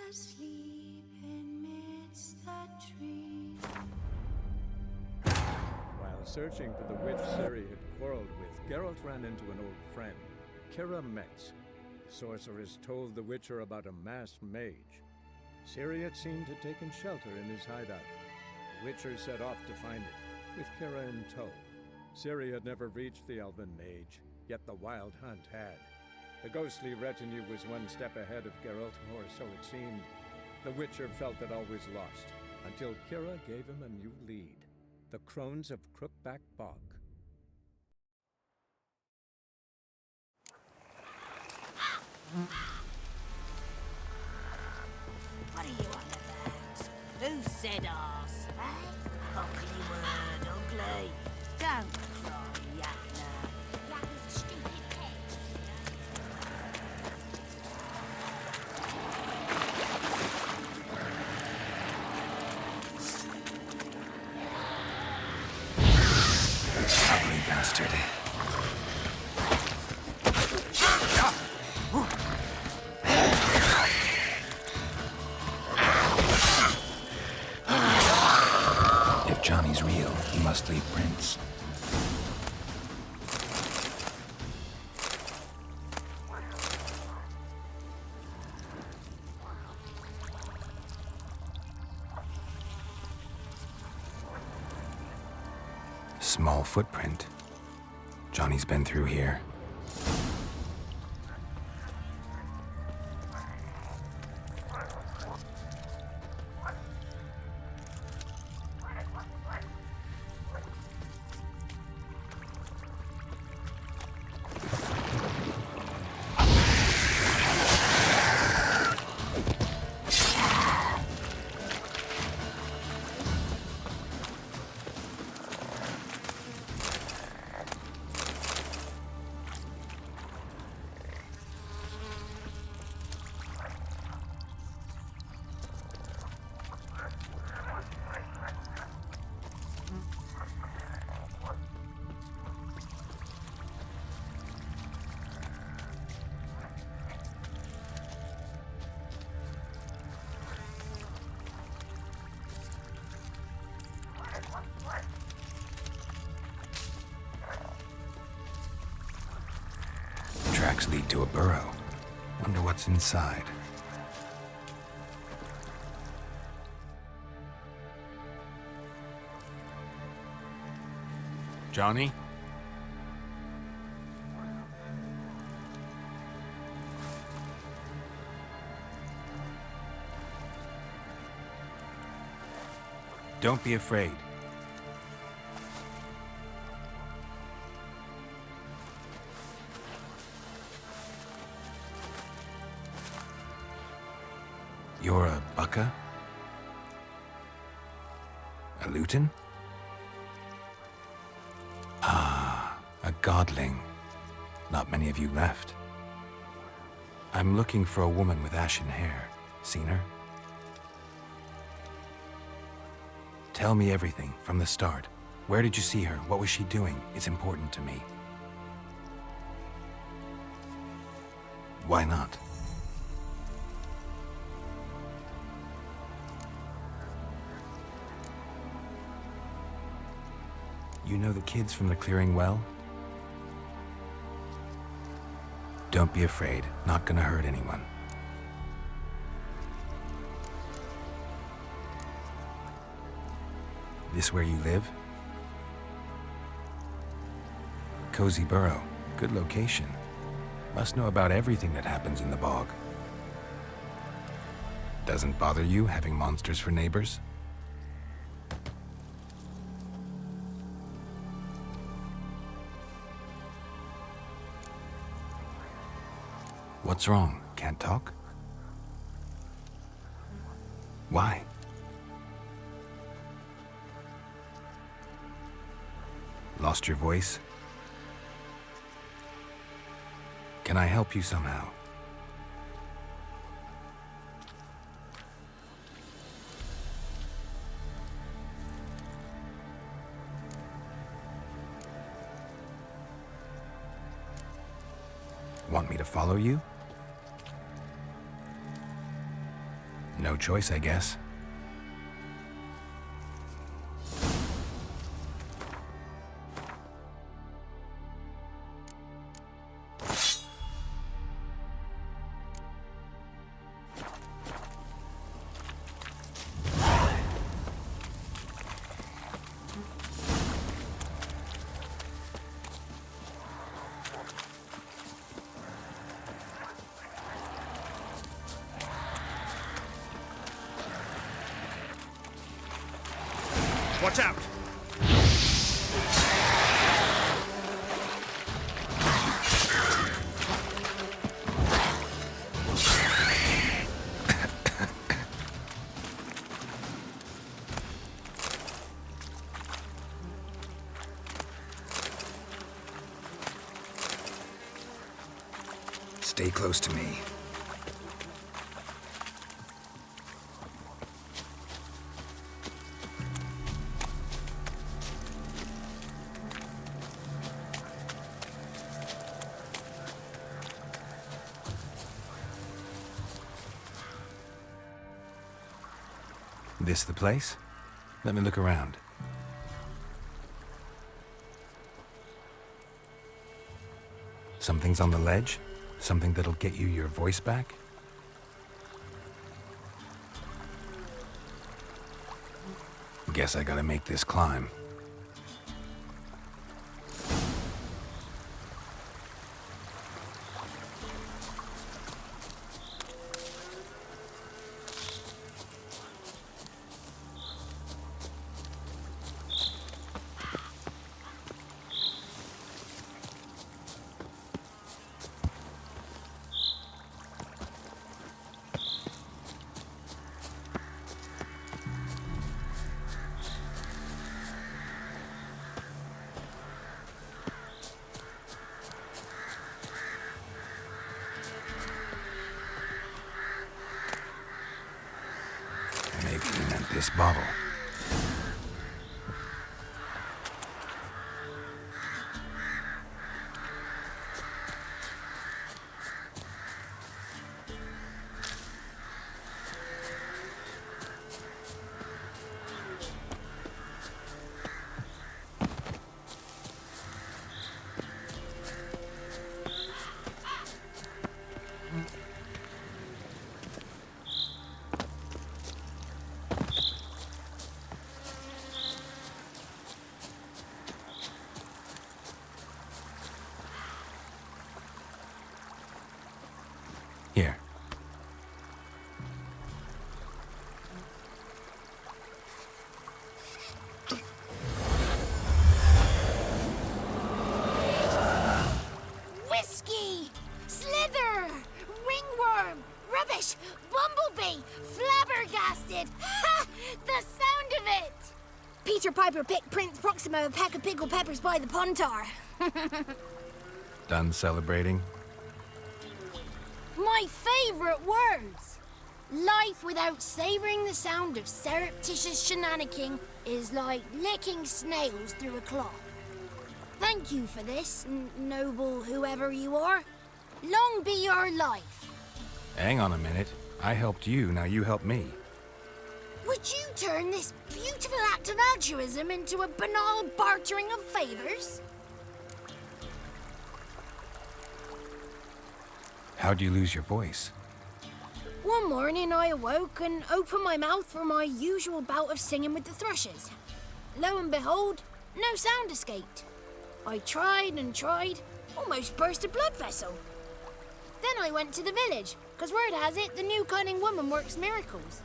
asleep amidst the trees. While searching for the witch Ciri had quarreled with, Geralt ran into an old friend, Kira Metz. The sorceress told the Witcher about a masked mage. Ciri had seemed to have taken shelter in his hideout. The Witcher set off to find it, with Kira in tow. Ciri had never reached the elven mage, yet the wild hunt had. The ghostly retinue was one step ahead of Geralt, or so it seemed. The Witcher felt that all was lost, until Kira gave him a new lead. The Crones of Crookback Bog. What are you on about? Who said arse, eh? Ugly word, ugly. Don't cry, Yakna. Yakna's stupid head. Ugly bastard. If Johnny's real, he must leave prints. Small footprint. Johnny's been through here. Tracks lead to a burrow. Wonder what's inside. Johnny? Don't be afraid. You're a Bucca? A Luton? Ah, a godling. Not many of you left. I'm looking for a woman with ashen hair. Seen her? Tell me everything from the start. Where did you see her? What was she doing? It's important to me. Why not? You know the kids from the clearing well? Don't be afraid. Not gonna hurt anyone. This where you live? Cozy burrow. Good location. Must know about everything that happens in the bog. Doesn't bother you having monsters for neighbors? What's wrong? Can't talk? Why? Lost your voice? Can I help you somehow? Want me to follow you? No choice, I guess. Watch out! Stay close to me. This the place? Let me look around. Something's on the ledge? Something that'll get you your voice back? Guess I gotta make this climb. Maybe he meant this bottle. Here. Whiskey! Slither! Ringworm! Rubbish! Bumblebee! Flabbergasted! Ha! The sound of it! Peter Piper picked Prince Proximo a pack of pickled peppers by the pontar. Done celebrating? My favourite words! Life without savouring the sound of surreptitious shenanigans is like licking snails through a cloth. Thank you for this, noble whoever you are. Long be your life. Hang on a minute. I helped you, now you help me. Would you turn this beautiful act of altruism into a banal bartering of favours? How'd you lose your voice? One morning I awoke and opened my mouth for my usual bout of singing with the thrushes. Lo and behold, no sound escaped. I tried and tried, almost burst a blood vessel. Then I went to the village, because word has it the new cunning woman works miracles.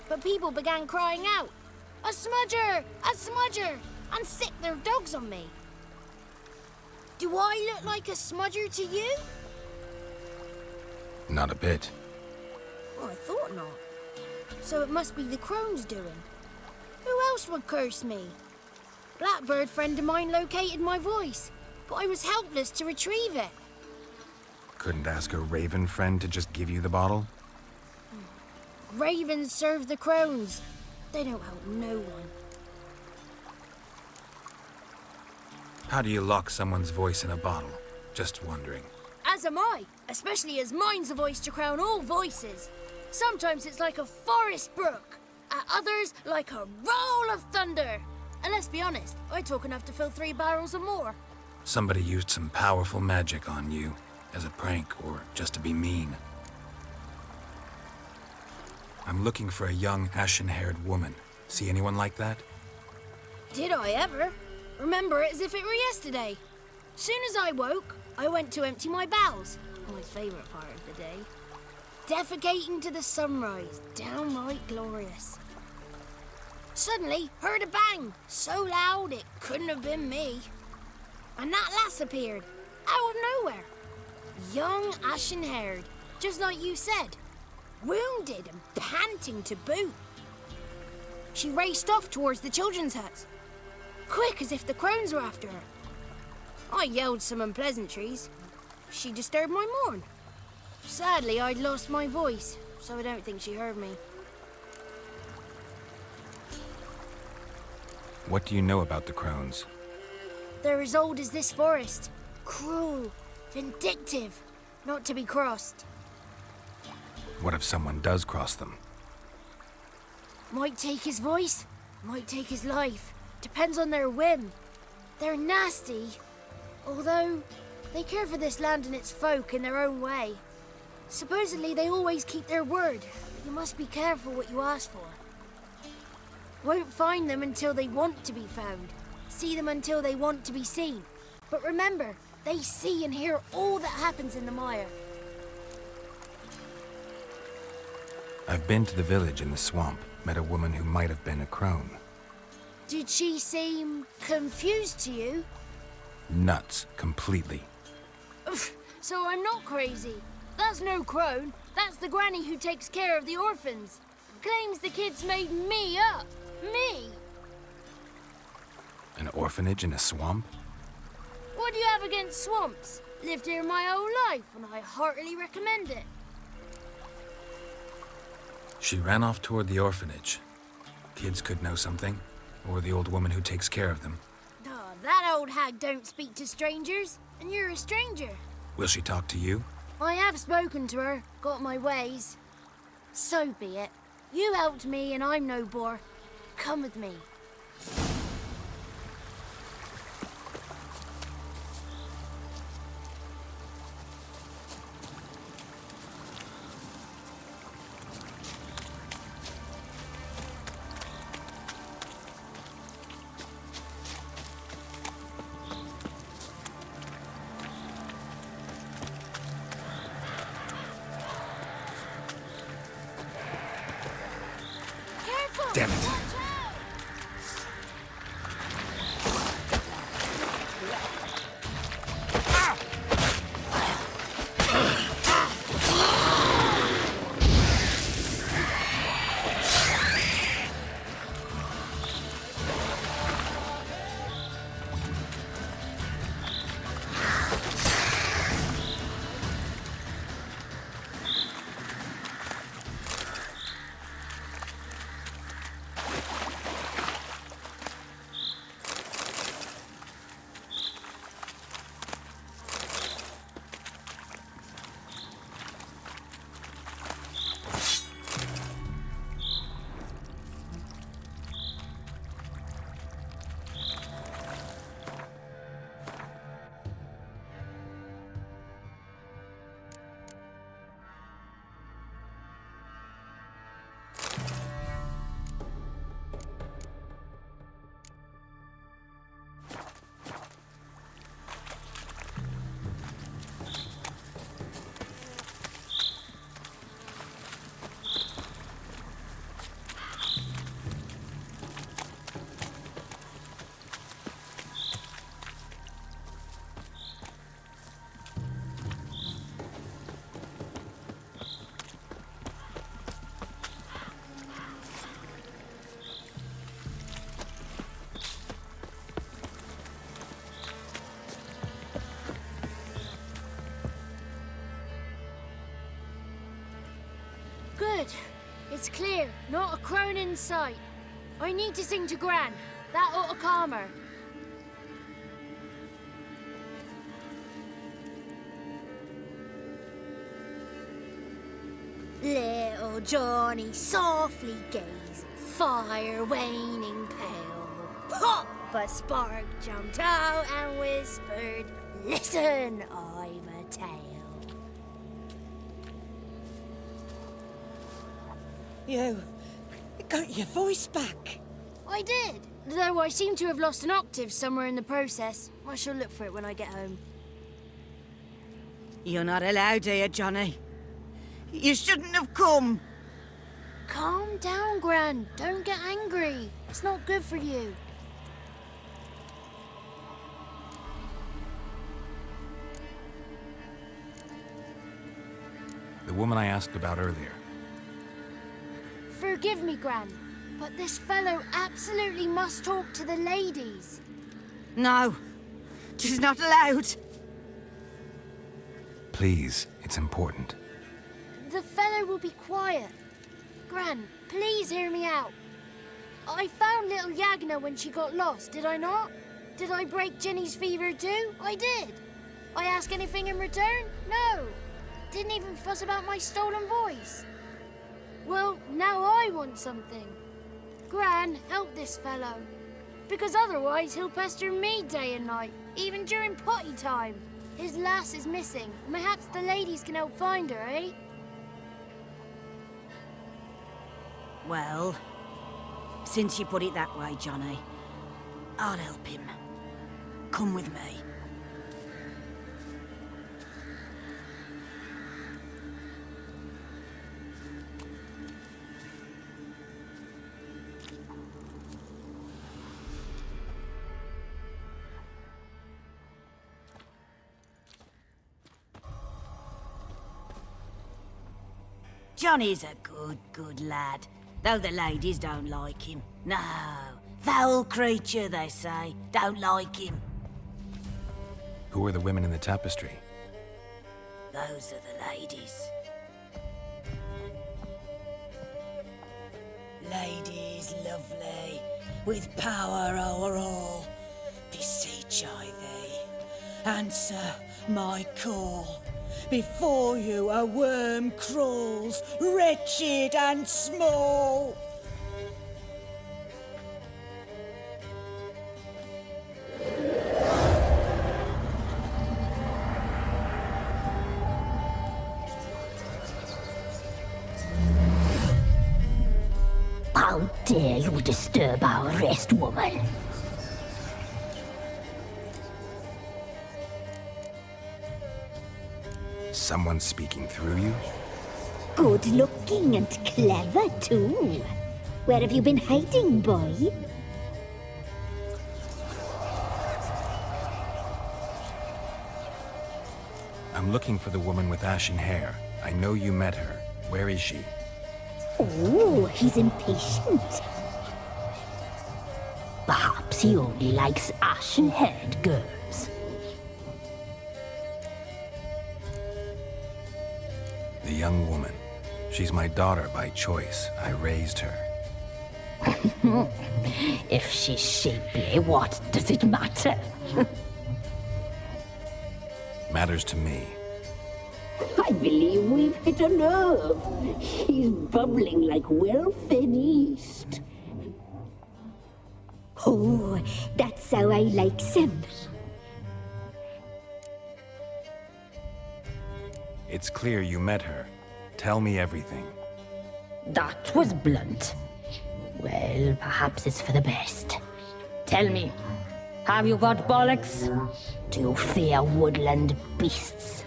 But people began crying out, "A smudger! A smudger!" and sick their dogs on me. Do I look like a smudger to you? Not a bit. Oh, I thought not. So it must be the crone's doing. Who else would curse me? Blackbird friend of mine located my voice, but I was helpless to retrieve it. Couldn't ask a raven friend to just give you the bottle? Ravens serve the crones. They don't help no one. How do you lock someone's voice in a bottle? Just wondering. As am I, especially as mine's a voice to crown all voices. Sometimes it's like a forest brook. At others, like a roll of thunder. And let's be honest, I talk enough to fill 3 barrels or more. Somebody used some powerful magic on you, as a prank or just to be mean. I'm looking for a young, ashen-haired woman. See anyone like that? Did I ever? Remember it as if it were yesterday. Soon as I woke, I went to empty my bowels. My favourite part of the day. Defecating to the sunrise, downright glorious. Suddenly, heard a bang, so loud it couldn't have been me. And that lass appeared, out of nowhere. Young, ashen-haired, just like you said. Wounded and panting to boot. She raced off towards the children's huts, quick as if the crones were after her. I yelled some unpleasantries. She disturbed my morn. Sadly, I'd lost my voice, so I don't think she heard me. What do you know about the crones? They're as old as this forest. Cruel, vindictive, not to be crossed. What if someone does cross them? Might take his voice, might take his life. Depends on their whim. They're nasty, although they care for this land and its folk in their own way. Supposedly they always keep their word, but you must be careful what you ask for. Won't find them until they want to be found. See them until they want to be seen. But remember, they see and hear all that happens in the mire. I've been to the village in the swamp, met a woman who might have been a crone. Did she seem confused to you? Nuts, completely. So I'm not crazy. That's no crone. That's the granny who takes care of the orphans. Claims the kids made me up. Me! An orphanage in a swamp? What do you have against swamps? Lived here my whole life, and I heartily recommend it. She ran off toward the orphanage. Kids could know something, or the old woman who takes care of them. Oh, that old hag don't speak to strangers, and you're a stranger. Will she talk to you? I have spoken to her, got my ways. So be it. You helped me, and I'm no bore. Come with me. Careful! Damn it. Watch out! Good. It's clear. Not a crone in sight. I need to sing to Gran. That ought to calm her. Little Johnny softly gazed, fire waning pale. Pop! A spark jumped out and whispered, "Listen, I've a tale." You got your voice back. I did, though I seem to have lost an octave somewhere in the process. I shall look for it when I get home. You're not allowed here, Johnny. You shouldn't have come. Calm down, Gran. Don't get angry. It's not good for you. The woman I asked about earlier. Forgive me, Gran, but this fellow absolutely must talk to the ladies. No, she's not allowed. Please, it's important. The fellow will be quiet. Gran, please hear me out. I found little Yagna when she got lost, did I not? Did I break Jenny's fever too? I did. I ask anything in return? No. Didn't even fuss about my stolen voice. Well, now I want something. Gran, help this fellow. Because otherwise he'll pester me day and night, even during potty time. His lass is missing. Perhaps the ladies can help find her, eh? Well, since you put it that way, Johnny, I'll help him. Come with me. Johnny's a good lad, though the ladies don't like him. No, foul creature, they say. Don't like him. Who are the women in the tapestry? Those are the ladies. Ladies lovely, with power o'er all. Beseech I thee, answer my call. Before you a worm crawls, wretched and small. How dare you disturb our rest, woman? Someone speaking through you? Good looking and clever, too. Where have you been hiding, boy? I'm looking for the woman with ashen hair. I know you met her. Where is she? Oh, he's impatient. Perhaps he only likes ashen-haired girls. The young woman. She's my daughter by choice. I raised her. If she's shapely, what does it matter? Matters to me. I believe we've hit a nerve. He's bubbling like well-fed yeast. Oh, that's how I likes him. It's clear you met her. Tell me everything. That was blunt. Well, perhaps it's for the best. Tell me, have you got bollocks? Do you fear woodland beasts?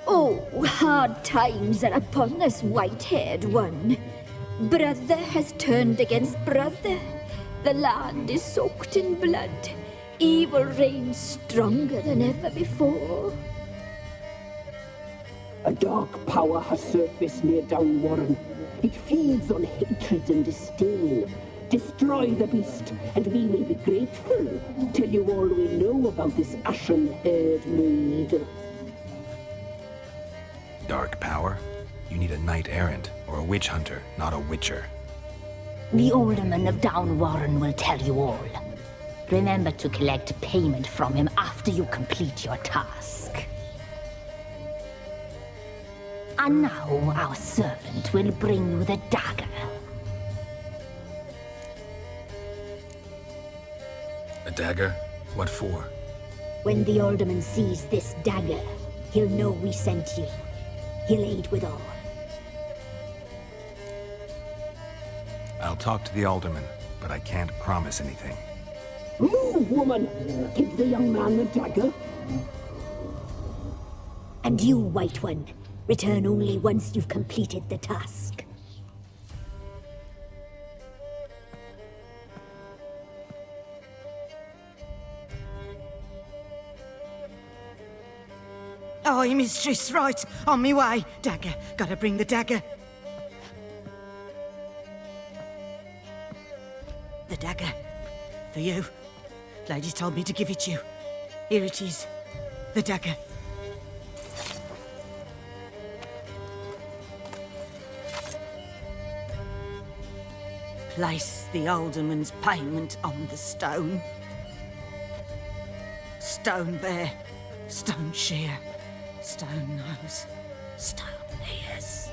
Oh, hard times are upon us, white-haired one. Brother has turned against brother. The land is soaked in blood. Evil reigns stronger than ever before. A dark power has surfaced near Downwarren. It feeds on hatred and disdain. Destroy the beast, and we will be grateful. Tell you all we know about this ashen-haired maid. Dark power? You need a knight-errant or a witch hunter, not a witcher. The alderman of Downwarren will tell you all. Remember to collect payment from him after you complete your task. And now our servant will bring you the dagger. A dagger? What for? When the alderman sees this dagger, he'll know we sent you. He'll aid with all. I'll talk to the alderman, but I can't promise anything. Move, woman! Give the young man the dagger. And you, White One, return only once you've completed the task. Aye, mistress, right. On me way. Dagger. Gotta bring the dagger. The dagger. For you. Ladies told me to give it you. Here it is. The dagger. Place the alderman's payment on the stone. Stone bear. Stone shear. Stone nose, stone ears.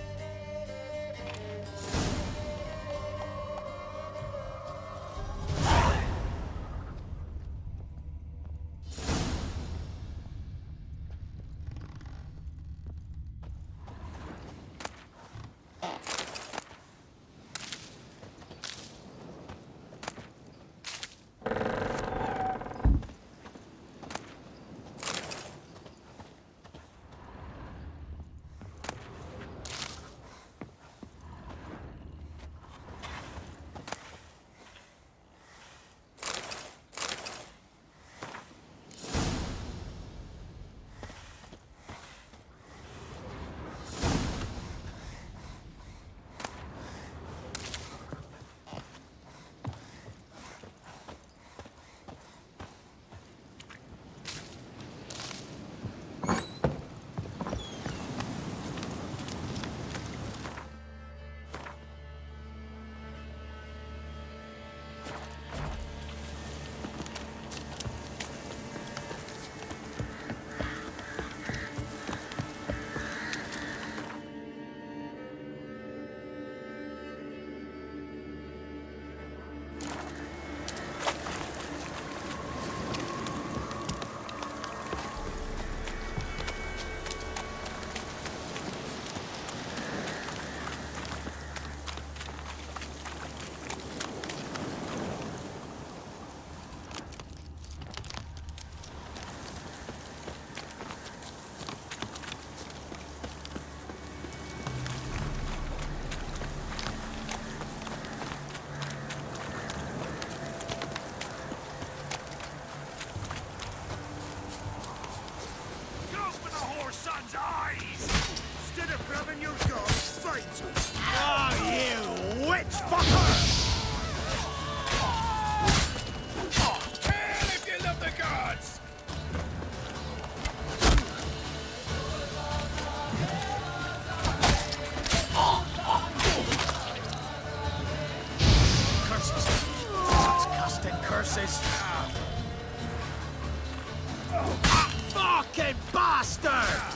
Fucking bastard!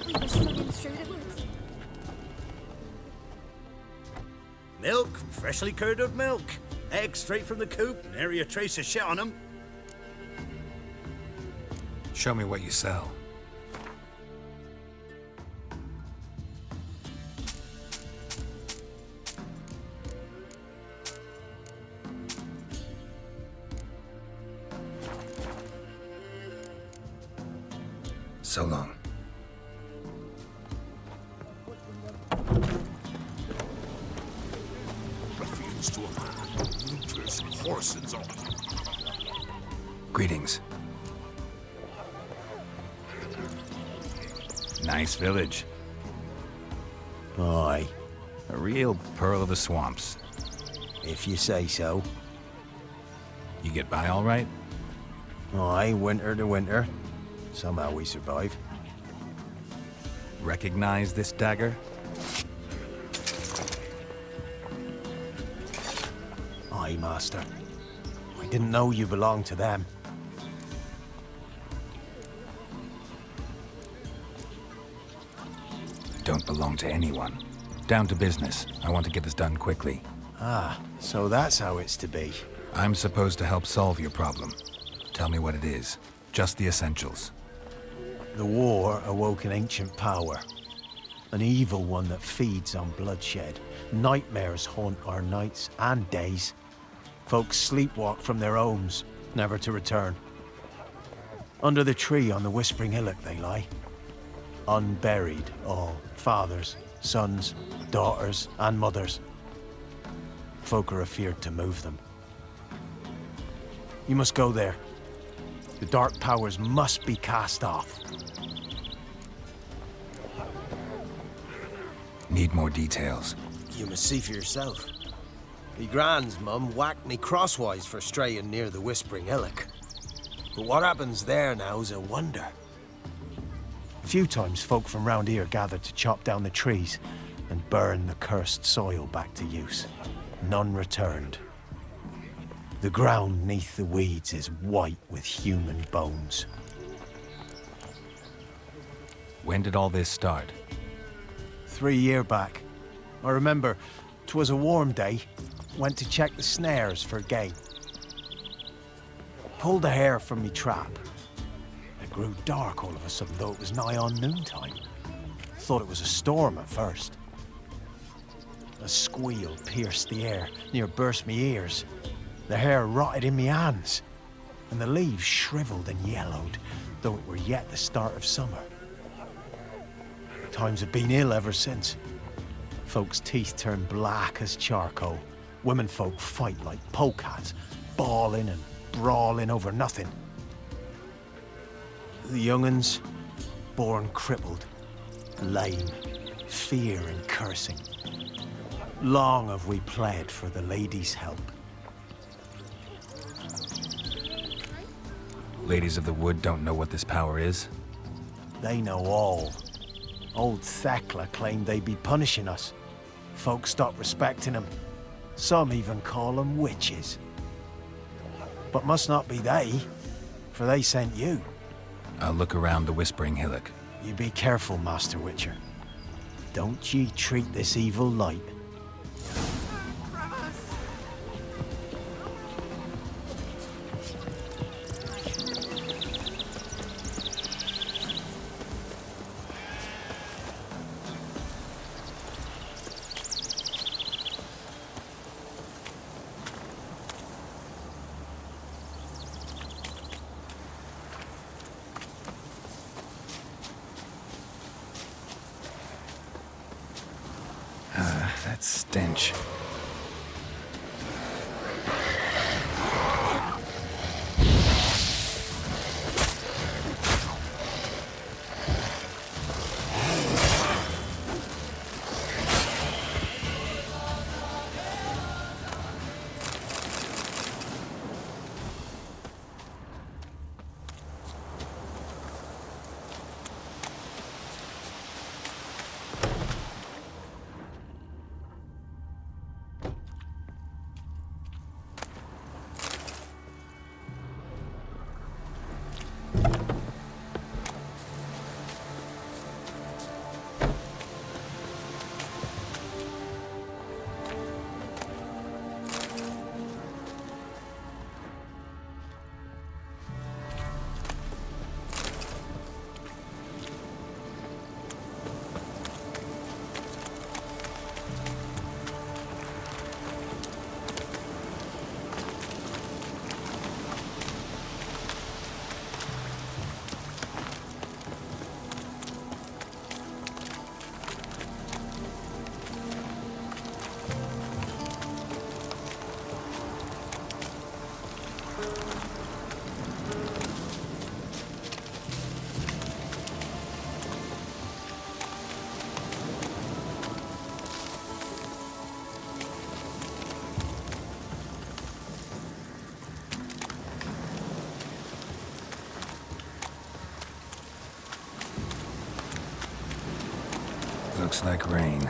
We was running through the woods. Milk, freshly curdled milk. Eggs straight from the coop, nary a trace of shit on them. Show me what you sell. So long. Refuse to allow looters and horses on. Greetings. Nice village. Aye, A real pearl of the swamps. if you say so. You get by all right? Aye, winter to winter. Somehow we survive. Recognize this dagger? Aye, master. I didn't know you belonged to them. Don't belong to anyone. Down to business. I want to get this done quickly. Ah, so that's how it's to be. I'm supposed to help solve your problem. Tell me what it is. Just the essentials. The war awoke an ancient power. An evil one that feeds on bloodshed. Nightmares haunt our nights and days. Folks sleepwalk from their homes, never to return. Under the tree on the Whispering Hillock they lie. Unburied, all. Fathers, sons, daughters, and mothers. Folk are afeard to move them. You must go there. The dark powers must be cast off. Need more details. You must see for yourself. Me grand's mum whacked me crosswise for straying near the Whispering Hillock. But what happens there now's a wonder. A few times folk from round here gathered to chop down the trees and burn the cursed soil back to use. None returned. The ground neath the weeds is white with human bones. When did all this start? 3 year back. I remember 'twas a warm day. Went to check the snares for game. Pulled a hare from me trap. It grew dark all of a sudden, though it was nigh on noontime. Thought it was a storm at first. A squeal pierced the air, near burst me ears. The hair rotted in me hands, and the leaves shriveled and yellowed, though it were yet the start of summer. Times have been ill ever since. Folks' teeth turn black as charcoal. Women folk fight like polecats, bawling and brawling over nothing. The young'uns, born crippled, lame, fear and cursing. Long have we pled for the ladies' help. Ladies of the Wood don't know what this power is? They know all. Old Thekla claimed they'd be punishing us. Folks stopped respecting them. Some even call them witches. But must not be they, for they sent you. I'll look around the Whispering Hillock. You be careful, Master Witcher. Don't ye treat this evil light. That stench. Looks like rain.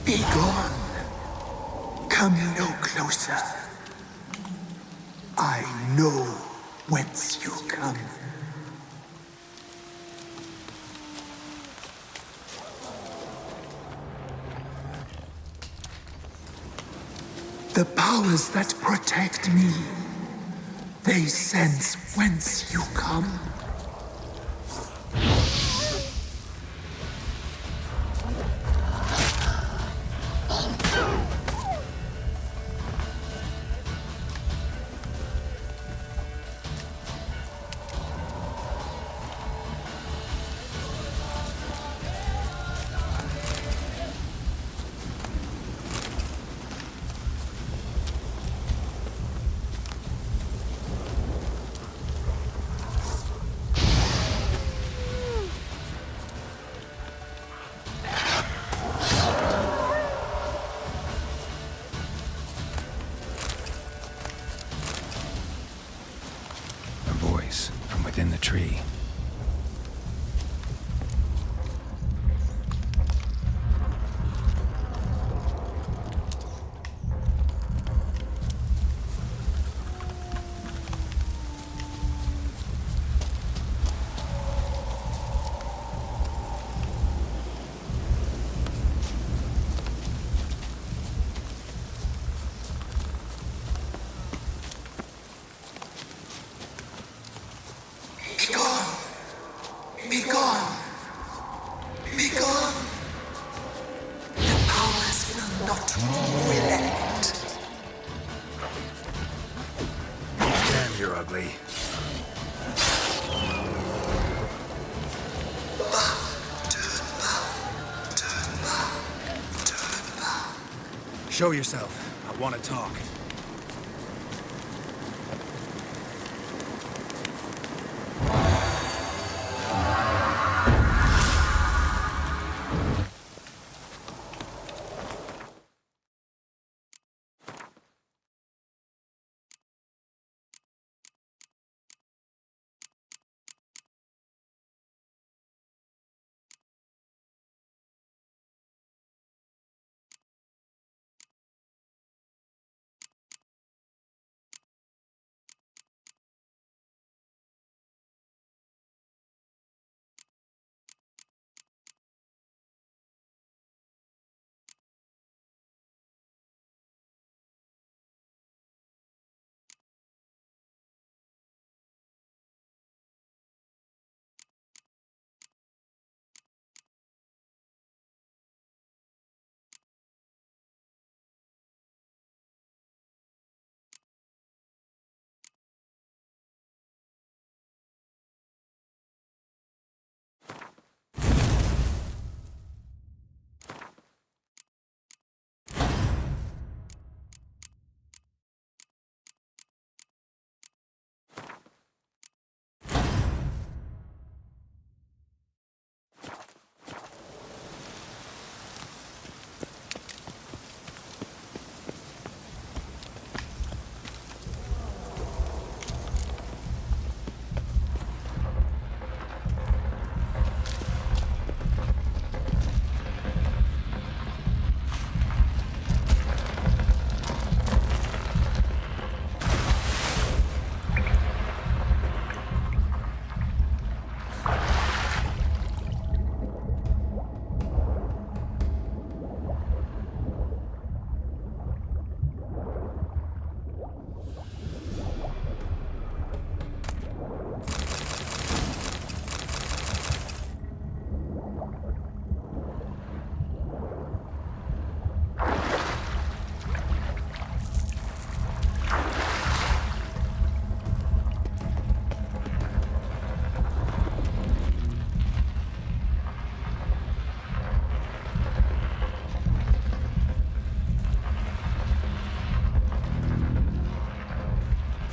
Be gone. Come no closer. I know whence you come. The powers that protect me, they sense whence you come. From within the tree. Be gone! Be gone! The powers will not relent. Damn, you're ugly. Turn back. Show yourself. I want to talk.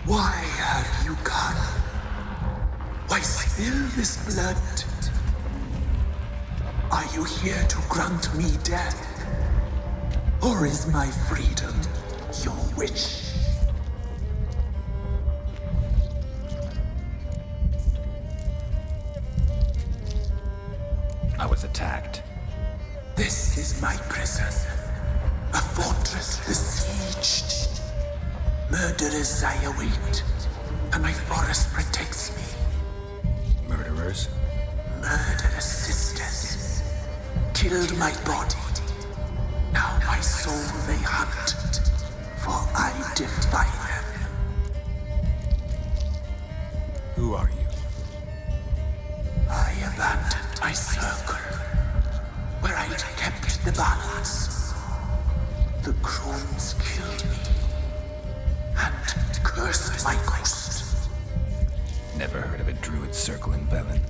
Why have you come? Why spill this blood? Are you here to grant me death? Or is my freedom your wish? Murderers I await, and my forest protects me. Murderers? Murderous sisters killed my body. Now my soul they hunt, for I defy them. Who are you? I abandoned my circle, where I'd kept the balance. The crones killed me, and cursed my ghost. Never heard of a druid circle in Velen.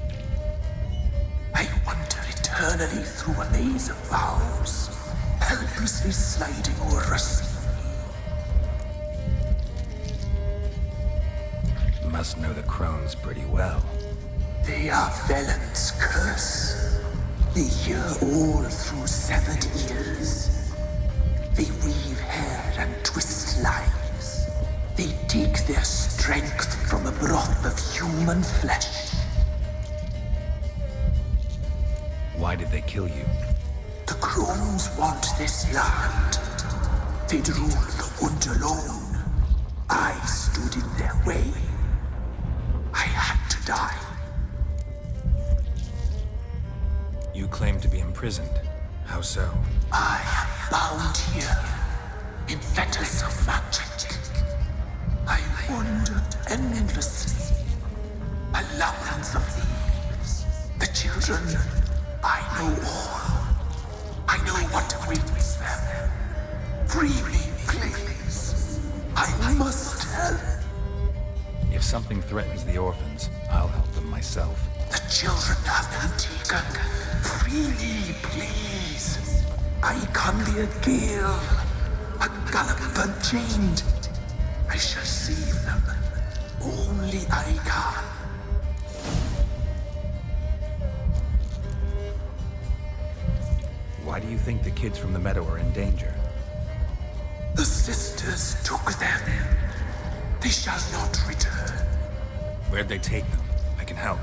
I wander eternally through a maze of vows, helplessly sliding o'er rusty. Must know the crones pretty well. They are Velen's curse. They hear all through severed ears. They weave hair and twist lives. They take their strength from a broth of human flesh. Why did they kill you? The crones want this land. They'd rule the wood alone. I stood in their way. I had to die. You claim to be imprisoned. How so? I am bound here, in fetters of magic. I wandered endlessly, a labyrinth of leaves. The children, I know all. I know what awaits them. Free me, please. I must help. If something threatens the orphans, I'll help them myself. The children have been taken. Free me, please. I can be a gale, a gallop unchained. I shall save them. Only I can. Why do you think the kids from the meadow are in danger? The sisters took them. They shall not return. Where'd they take them? I can help.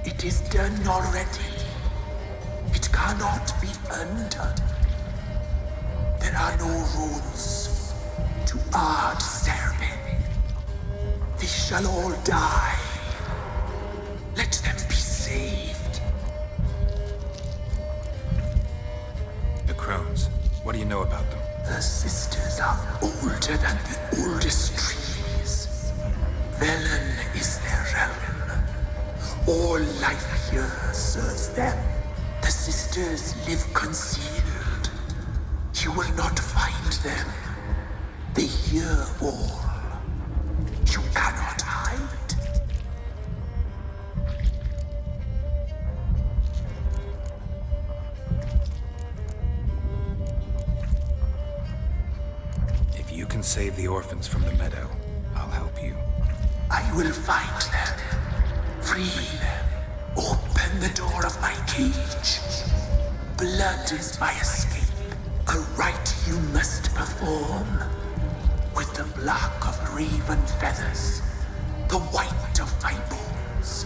It is done already. It cannot be undone. There are no rules to our ceremony. They shall all die. Let them be saved. The crones. What do you know about them? The sisters are older than the oldest trees. Velen is their realm. All life here serves them. The sisters live concealed. You will not find them. They hear all. You cannot hide. If you can save the orphans from the meadow, I'll help you. I will find them. Free them. Open the door of my cage. Blood is my escape. A rite you must perform. With the black of raven feathers, the white of my bones,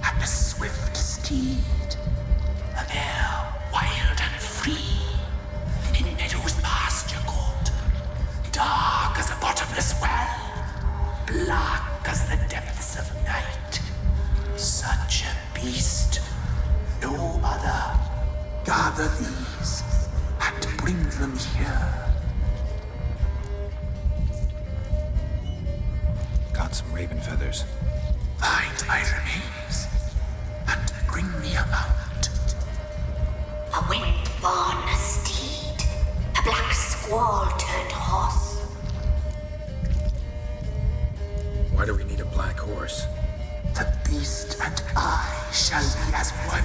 and a swift steed. A mare wild and free, in meadows pasture court, dark as a bottomless well, black as the depths of night. Such a beast, no other. Gather these and bring them here. Got some raven feathers. Find my remains and bring me a mount. A wind-born steed, a black squall turned horse. Why do we need a black horse? The beast and I shall be as one.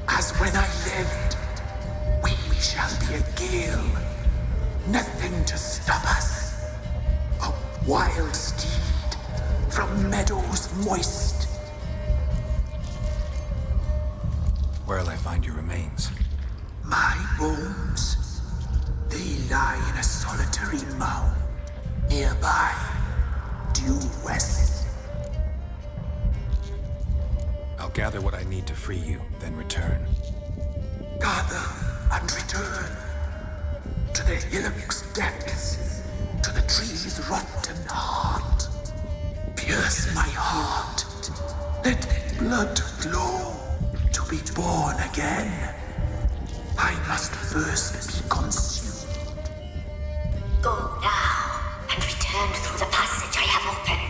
As when I lived, we shall be a gale. Nothing to stop us. A wild steed from meadows moist. Where'll I find your remains? My bones, they lie in a solitary mound nearby, due west. I'll gather what I need to free you, then return. Gather and return to the hillock's depths, to the tree's rotten heart. Pierce my heart. Let blood flow to be born again. I must first be consumed. Go now and return through the passage I have opened.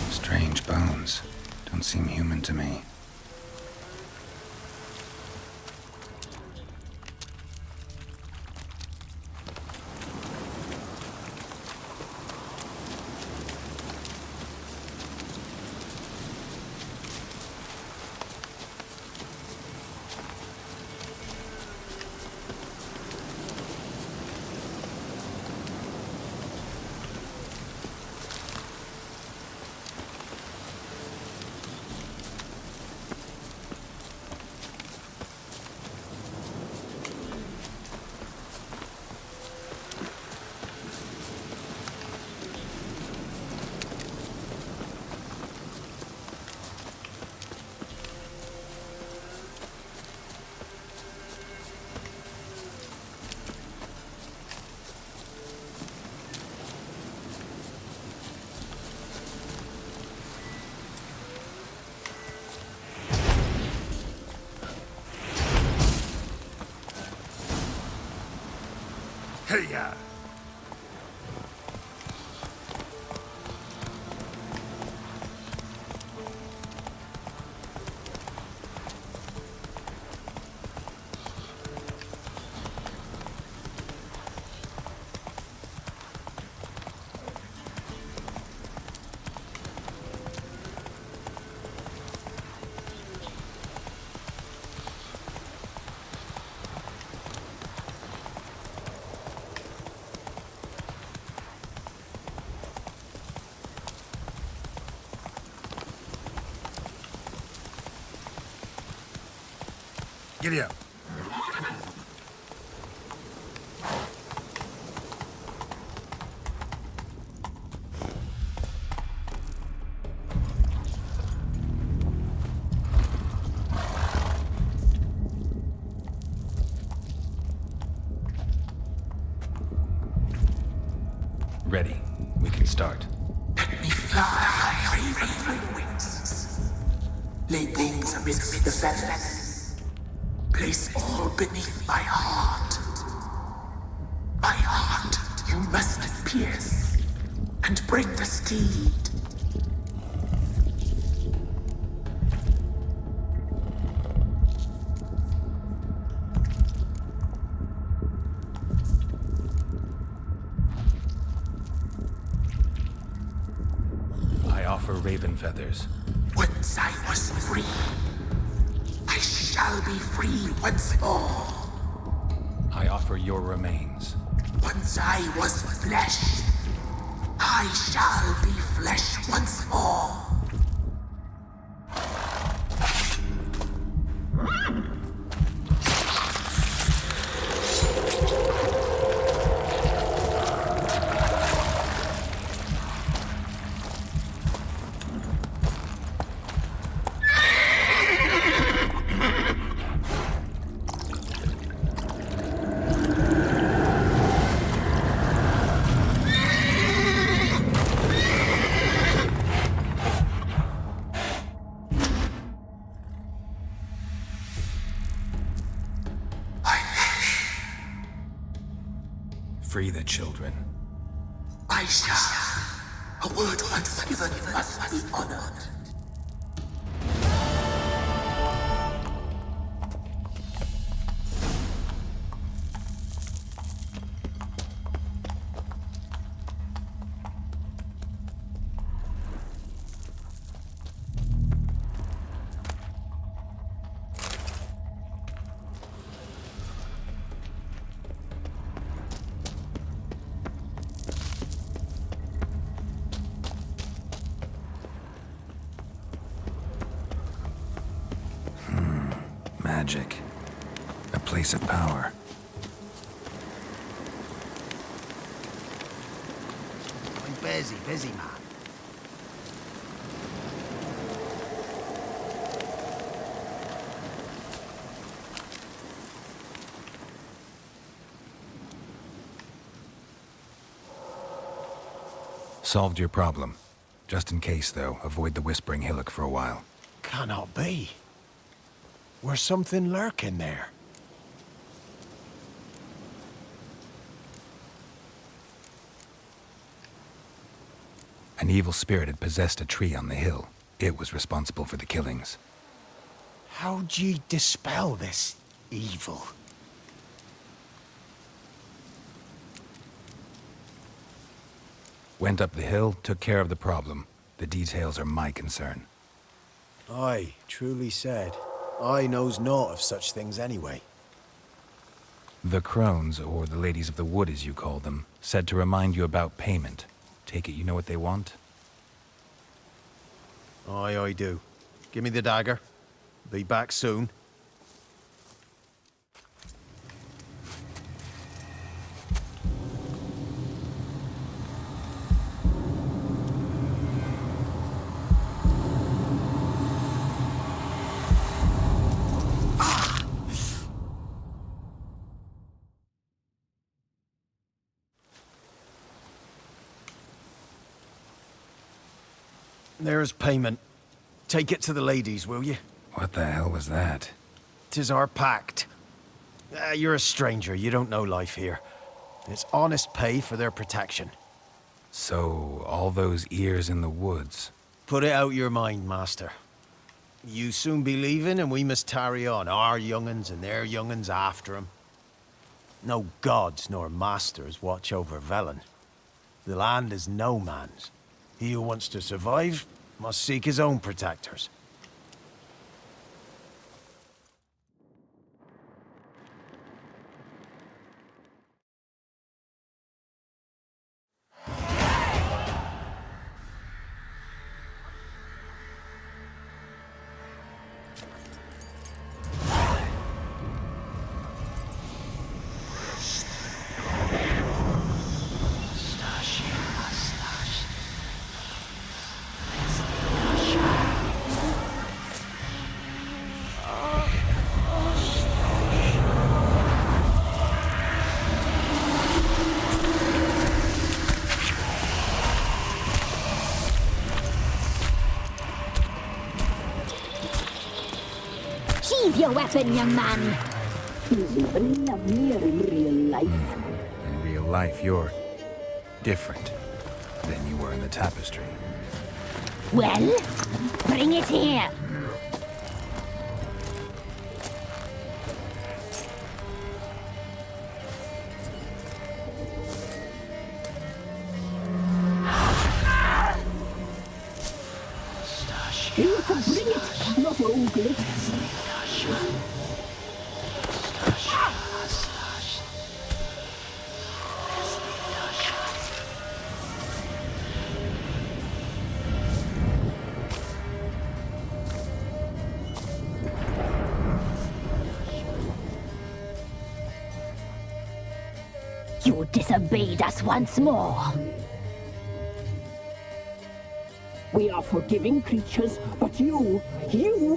Strange bones. Don't seem human to me. Hey-ya! Giddy up. Ready. We can start. Let me fly, raven wings. Lay things amidst the feathers. Place all beneath my heart. My heart you must pierce, and bring the steed. I offer raven feathers. Once I was free, I shall be free once more. I offer your remains. Once I was flesh, I shall be flesh once more. Free the children. I shall. A word once given must be honored. Magic. A place of power. I'm busy, man. Solved your problem. Just in case, though, avoid the Whispering Hillock for a while. Cannot be. Where's something lurking there? An evil spirit had possessed a tree on the hill. It was responsible for the killings. How'd ye dispel this evil? Went up the hill, took care of the problem. The details are my concern. Aye, truly said. I knows naught of such things anyway. The crones, or the ladies of the wood as you call them, said to remind you about payment. Take it you know what they want? Aye, I do. Give me the dagger. Be back soon. There's payment. Take it to the ladies, will you? What the hell was that? 'Tis our pact. You're a stranger, you don't know life here. It's honest pay for their protection. So, all those ears in the woods. Put it out your mind, master. You soon be leaving and we must tarry on, our young'uns and their young'uns after 'em. No gods nor masters watch over Velen. The land is no man's. He who wants to survive must seek his own protectors. Sheathe your weapon, young man. He's even lovelier in real life. In real life, you're different than you were in the tapestry. Well, bring it here. You can bring it, not ogle it. You disobeyed us once more. We are forgiving creatures, but you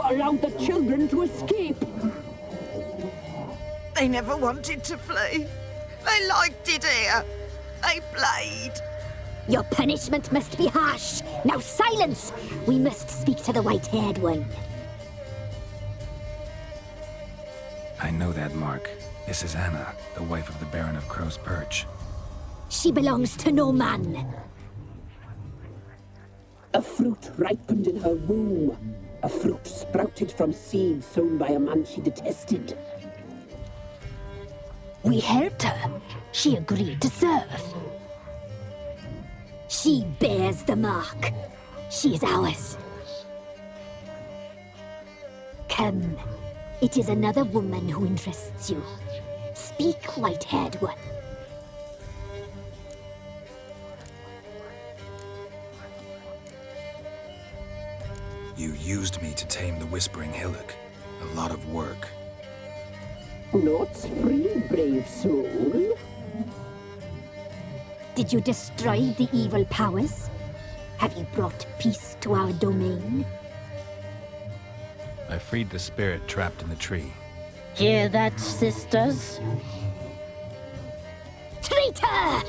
allowed the children to escape. They never wanted to flee. They liked it here. They played. Your punishment must be harsh. Now silence! We must speak to the white-haired one. I know that mark. This is Anna, the wife of the Baron of Crow's Perch. She belongs to no man. A fruit ripened in her womb. A fruit sprouted from seeds sown by a man she detested. We helped her. She agreed to serve. She bears the mark. She is ours. Come. It is another woman who interests you. Speak, white-haired one. You used me to tame the Whispering Hillock. A lot of work. Not free, brave soul. Did you destroy the evil powers? Have you brought peace to our domain? I freed the spirit trapped in the tree. Hear that, sisters? Traitor!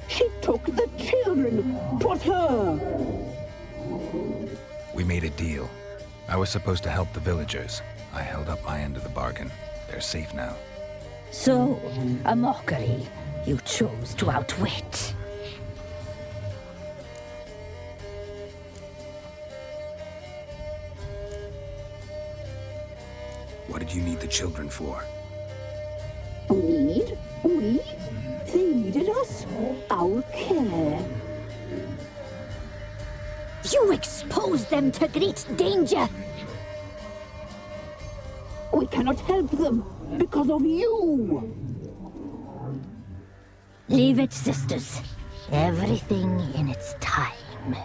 She took the children. 'Twas her. We made a deal. I was supposed to help the villagers. I held up my end of the bargain. They're safe now. So, a mockery you chose to outwit. What did you need the children for? Need? We? They needed us. Our care. You exposed them to great danger. We cannot help them because of you. Leave it, sisters. Everything in its time.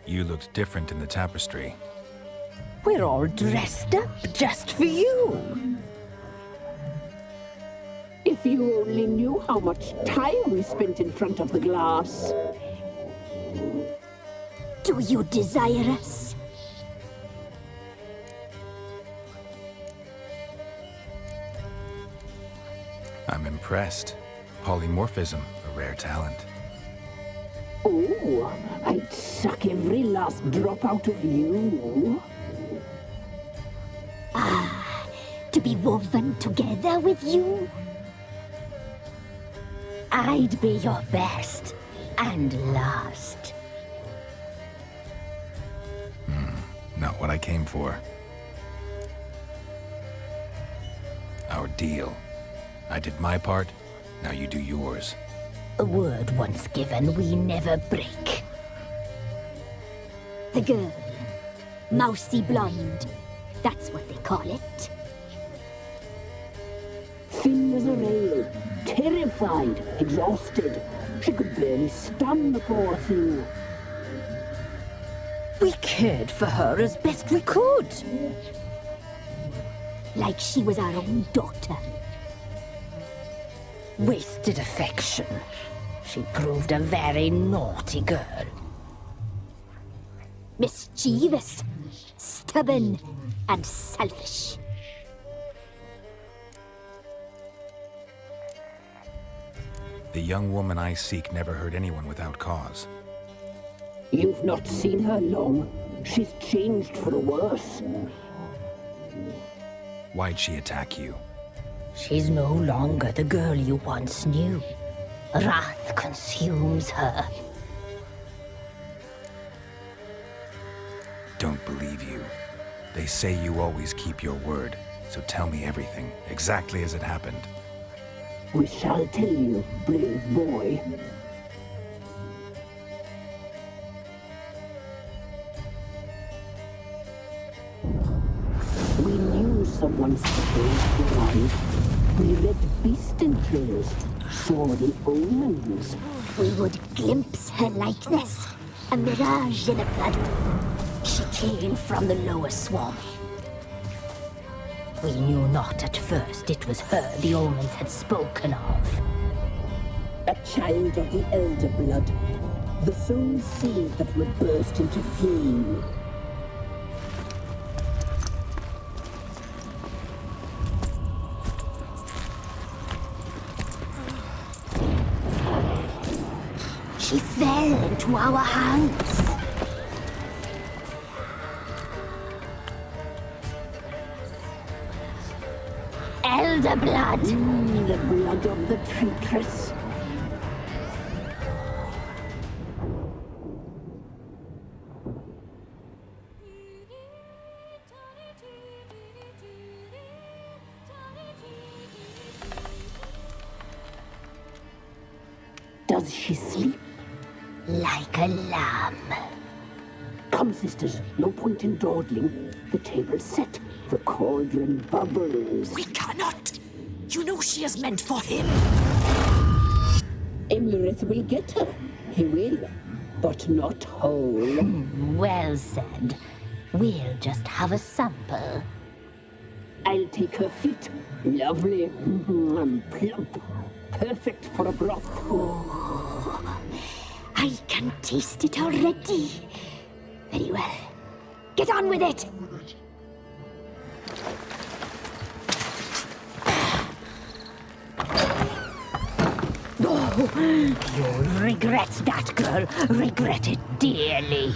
You looked different in the tapestry. We're all dressed up just for you. If you only knew how much time we spent in front of the glass. Do you desire us? I'm impressed. Polymorphism, a rare talent. Oh, I'd suck every last drop out of you. To be woven together with you? I'd be your best and last. Not what I came for. Our deal. I did my part, now you do yours. A word once given, we never break. The girl. Mousy blonde. That's what they call it. Thin as a rail, terrified, exhausted. She could barely stand, the poor thing. We cared for her as best we could. Like she was our own daughter. Wasted affection. She proved a very naughty girl. Mischievous, stubborn, and selfish. The young woman I seek never hurt anyone without cause. You've not seen her long. She's changed for the worse. Why'd she attack you? She's no longer the girl you once knew. Wrath consumes her. Don't believe you. They say you always keep your word, so tell me everything, exactly as it happened. We shall tell you, brave boy. We knew someone supposed to arrive. We read beast entrails, saw the omens. We would glimpse her likeness, a mirage in a puddle. She came from the lower swamp. We knew not at first it was her the omens had spoken of. A child of the elder blood, the soul seed that would burst into flame. She fell into our hands. elder blood. The blood of the traitress. Does she sleep? Like a lamb. Come, sisters, no point in dawdling. The table's set. The cauldron bubbles. We cannot! You know she is meant for him! Emlyrith will get her. He will. But not whole. Well said. We'll just have a sample. I'll take her feet. Lovely. Plump. Perfect for a broth. I can taste it already. Very well. Get on with it! Oh, you'll regret that, girl. Regret it dearly.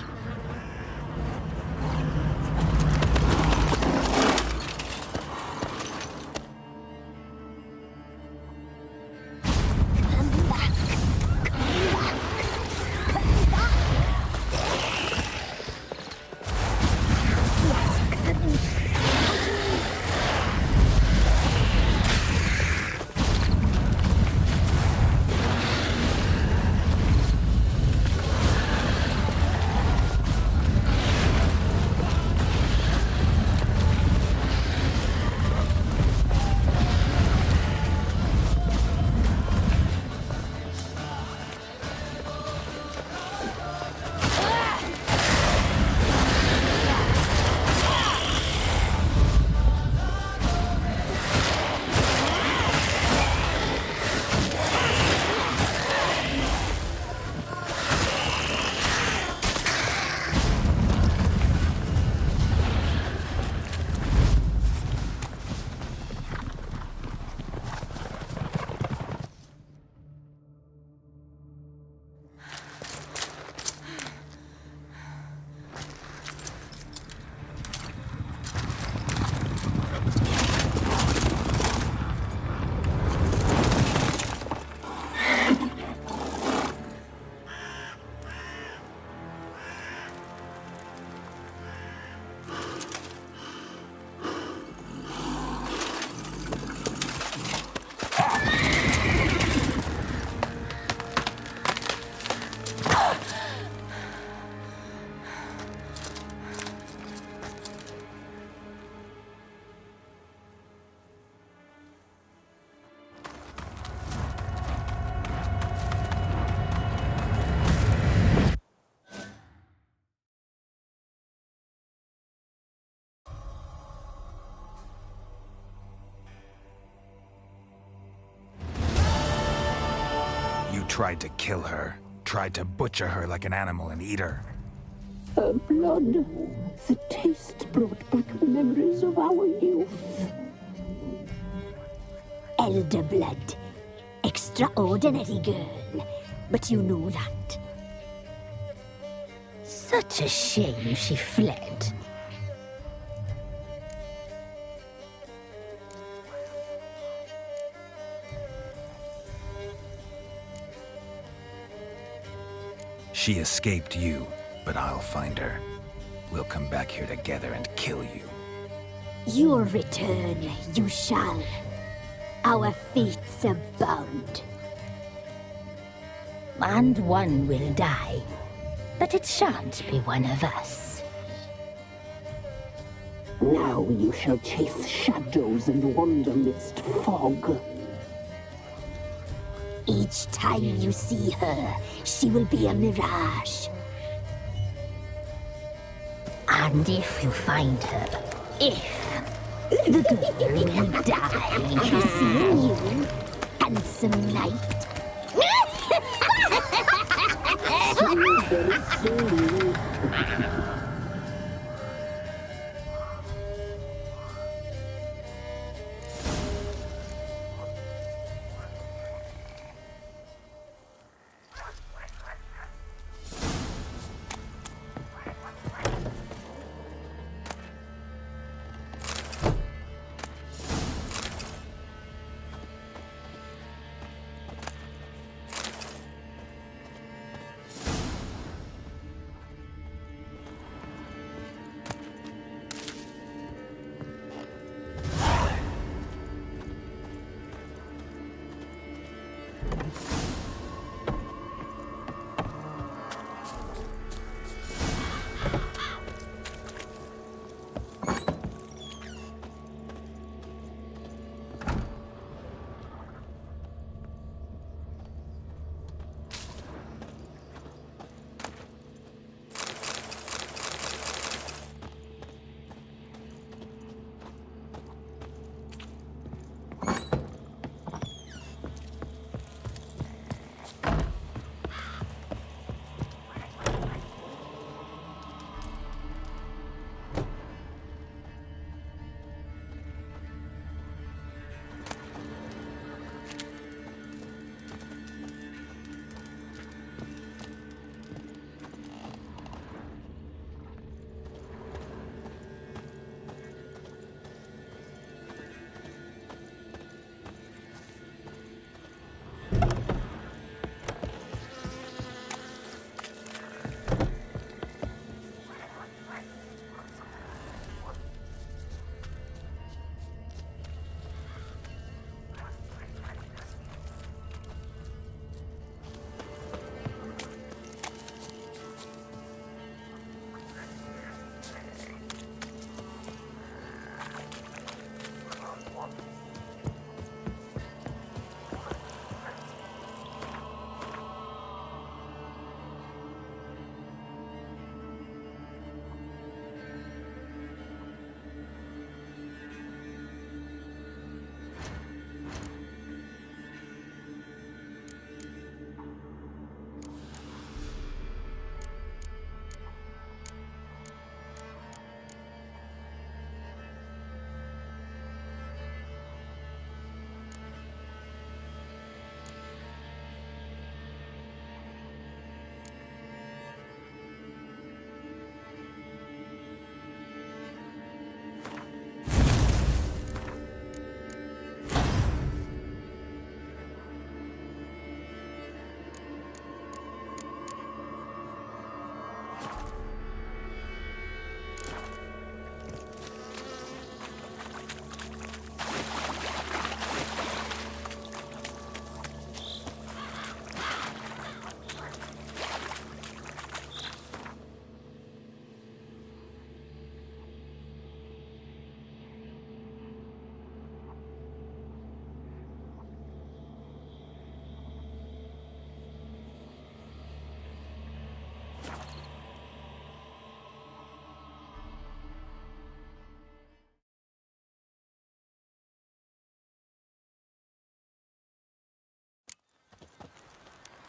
Tried to kill her. Tried to butcher her like an animal and eat her. Her blood. The taste brought back memories of our youth. Elder blood. Extraordinary girl. But you know that. Such a shame she fled. She escaped you, but I'll find her. We'll come back here together and kill you. You'll return, you shall. Our fates are bound. And one will die, but it shan't be one of us. Now you shall chase shadows and wander midst fog. Each time you see her, she will be a mirage. And if you find her, the girl will die, seeing you, handsome knight.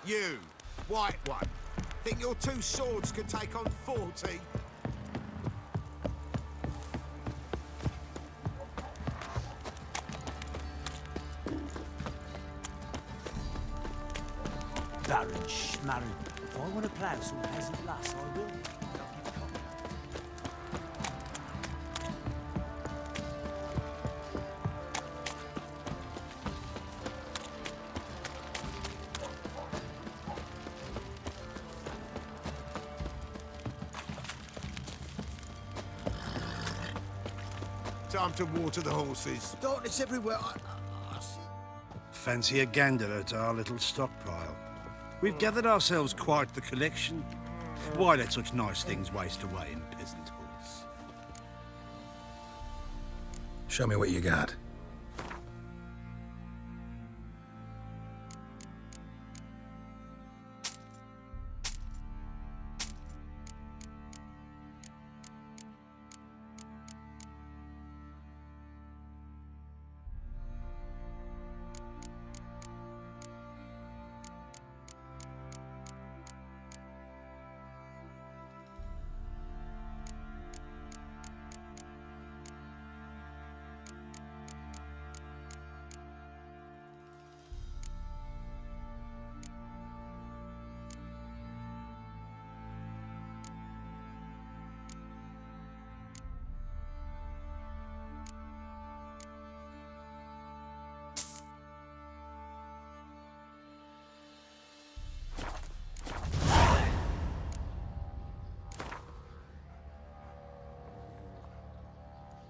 You, white one. Think your two swords can take on 40? Baron Schmarren. If I want to plough some peasant lass, I will. Time to water the horses. Darkness everywhere. Fancy a gander at our little stockpile. We've gathered ourselves quite the collection. Why let such nice things waste away in peasant halls? Show me what you got.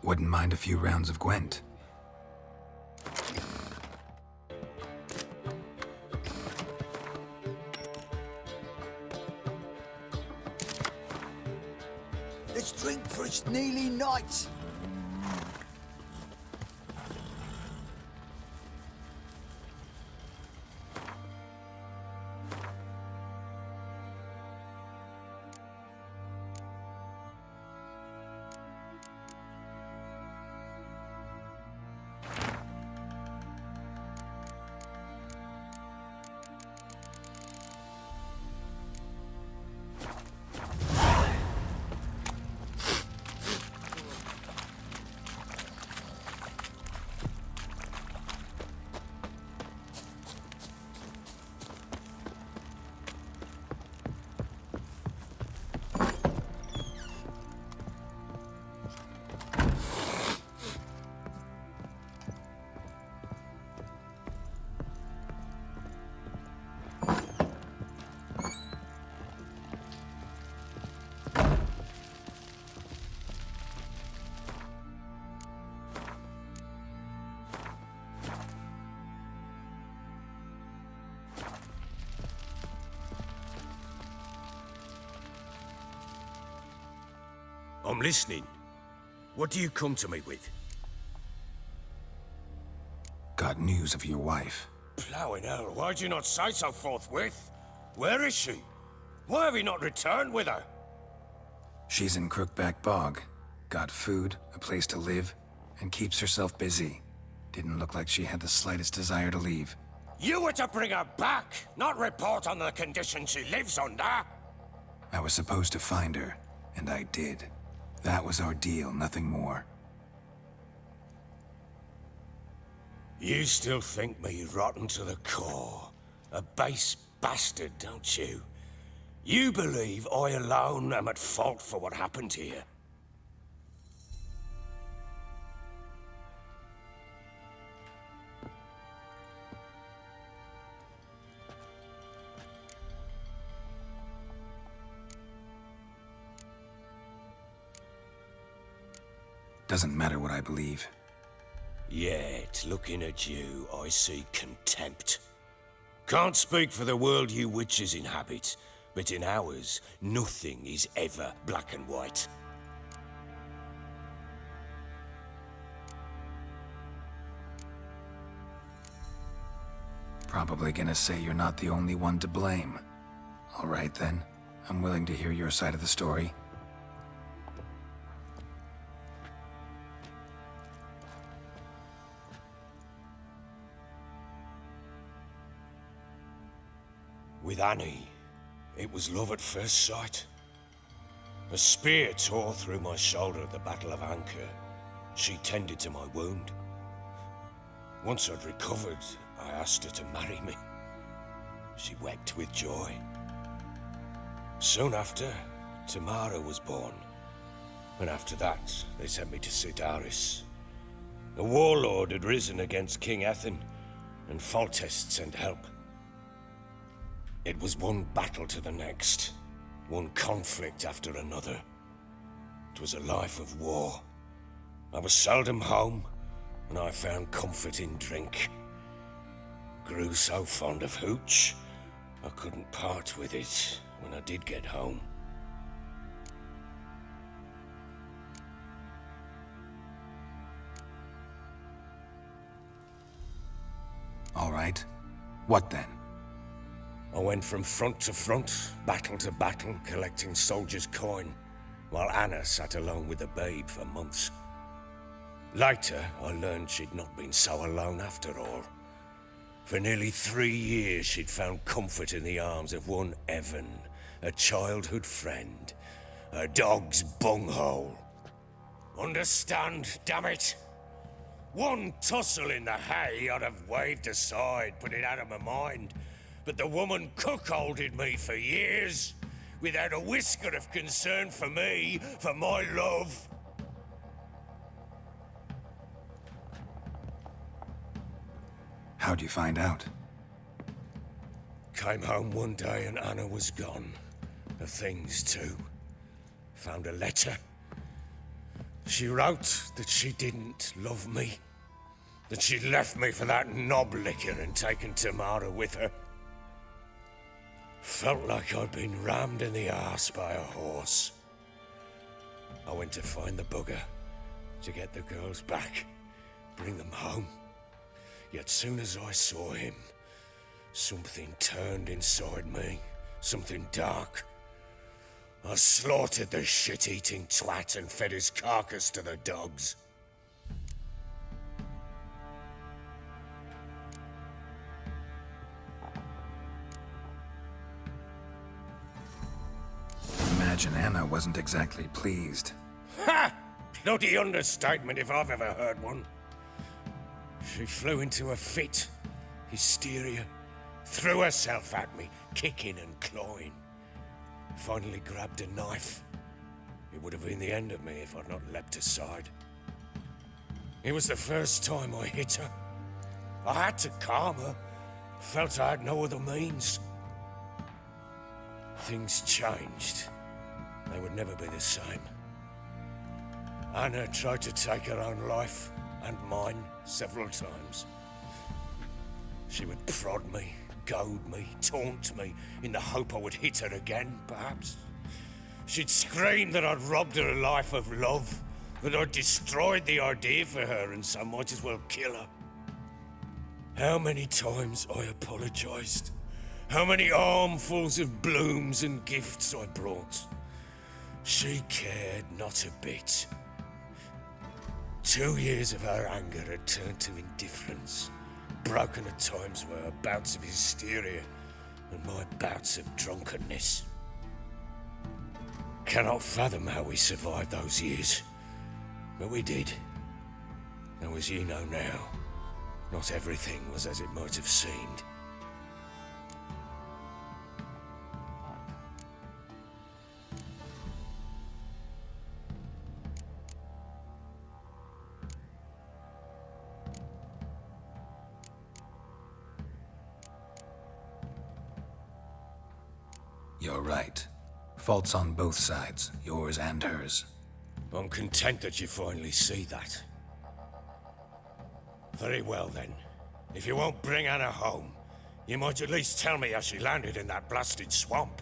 Wouldn't mind a few rounds of Gwent. Let's drink for it's nearly night. I'm listening. What do you come to me with? Got news of your wife. Plowing hell, why'd you not say so forthwith? Where is she? Why have you not returned with her? She's in Crookback Bog. Got food, a place to live, and keeps herself busy. Didn't look like she had the slightest desire to leave. You were to bring her back, not report on the conditions she lives under. I was supposed to find her, and I did. That was our deal, nothing more. You still think me rotten to the core. A base bastard, don't you? You believe I alone am at fault for what happened here. Doesn't matter what I believe. Yet, looking at you, I see contempt. Can't speak for the world you witches inhabit, but in ours, nothing is ever black and white. Probably gonna say you're not the only one to blame. All right then, I'm willing to hear your side of the story. With Annie, it was love at first sight. A spear tore through my shoulder at the Battle of Anchor. She tended to my wound. Once I'd recovered, I asked her to marry me. She wept with joy. Soon after, Tamara was born. And after that, they sent me to Sidaris. A warlord had risen against King Ethan, and Foltest sent help. It was one battle to the next, one conflict after another. It was a life of war. I was seldom home, and I found comfort in drink. Grew so fond of hooch, I couldn't part with it when I did get home. All right. What then? I went from front to front, battle to battle, collecting soldiers' coin, while Anna sat alone with the babe for months. Later, I learned she'd not been so alone after all. For nearly 3 years, she'd found comfort in the arms of one Evan, a childhood friend, a dog's bunghole. Understand, damn it? One tussle in the hay I'd have waved aside, put it out of my mind. But the woman cuckolded me for years, without a whisker of concern for me, for my love. How'd you find out? Came home one day and Anna was gone. Her things too. Found a letter. She wrote that she didn't love me. That she'd left me for that knob licker and taken Tamara with her. Felt like I'd been rammed in the arse by a horse. I went to find the bugger, to get the girls back, bring them home. Yet soon as I saw him, something turned inside me, something dark. I slaughtered the shit-eating twat and fed his carcass to the dogs. Imagine Anna wasn't exactly pleased. Ha! Bloody understatement if I've ever heard one. She flew into a fit, hysteria, threw herself at me, kicking and clawing. Finally grabbed a knife. It would have been the end of me if I'd not leapt aside. It was the first time I hit her. I had to calm her. Felt I had no other means. Things changed. They would never be the same. Anna tried to take her own life, and mine, several times. She would prod me, goad me, taunt me, in the hope I would hit her again, perhaps. She'd scream that I'd robbed her life of love, that I'd destroyed the idea for her, and so might as well kill her. How many times I apologized. How many armfuls of blooms and gifts I brought. She cared not a bit. 2 years of her anger had turned to indifference, broken at times by her bouts of hysteria and my bouts of drunkenness. Cannot fathom how we survived those years, but we did. Though as you know now, not everything was as it might have seemed. You're right. Faults on both sides, yours and hers. I'm content that you finally see that. Very well then. If you won't bring Anna home, you might at least tell me how she landed in that blasted swamp.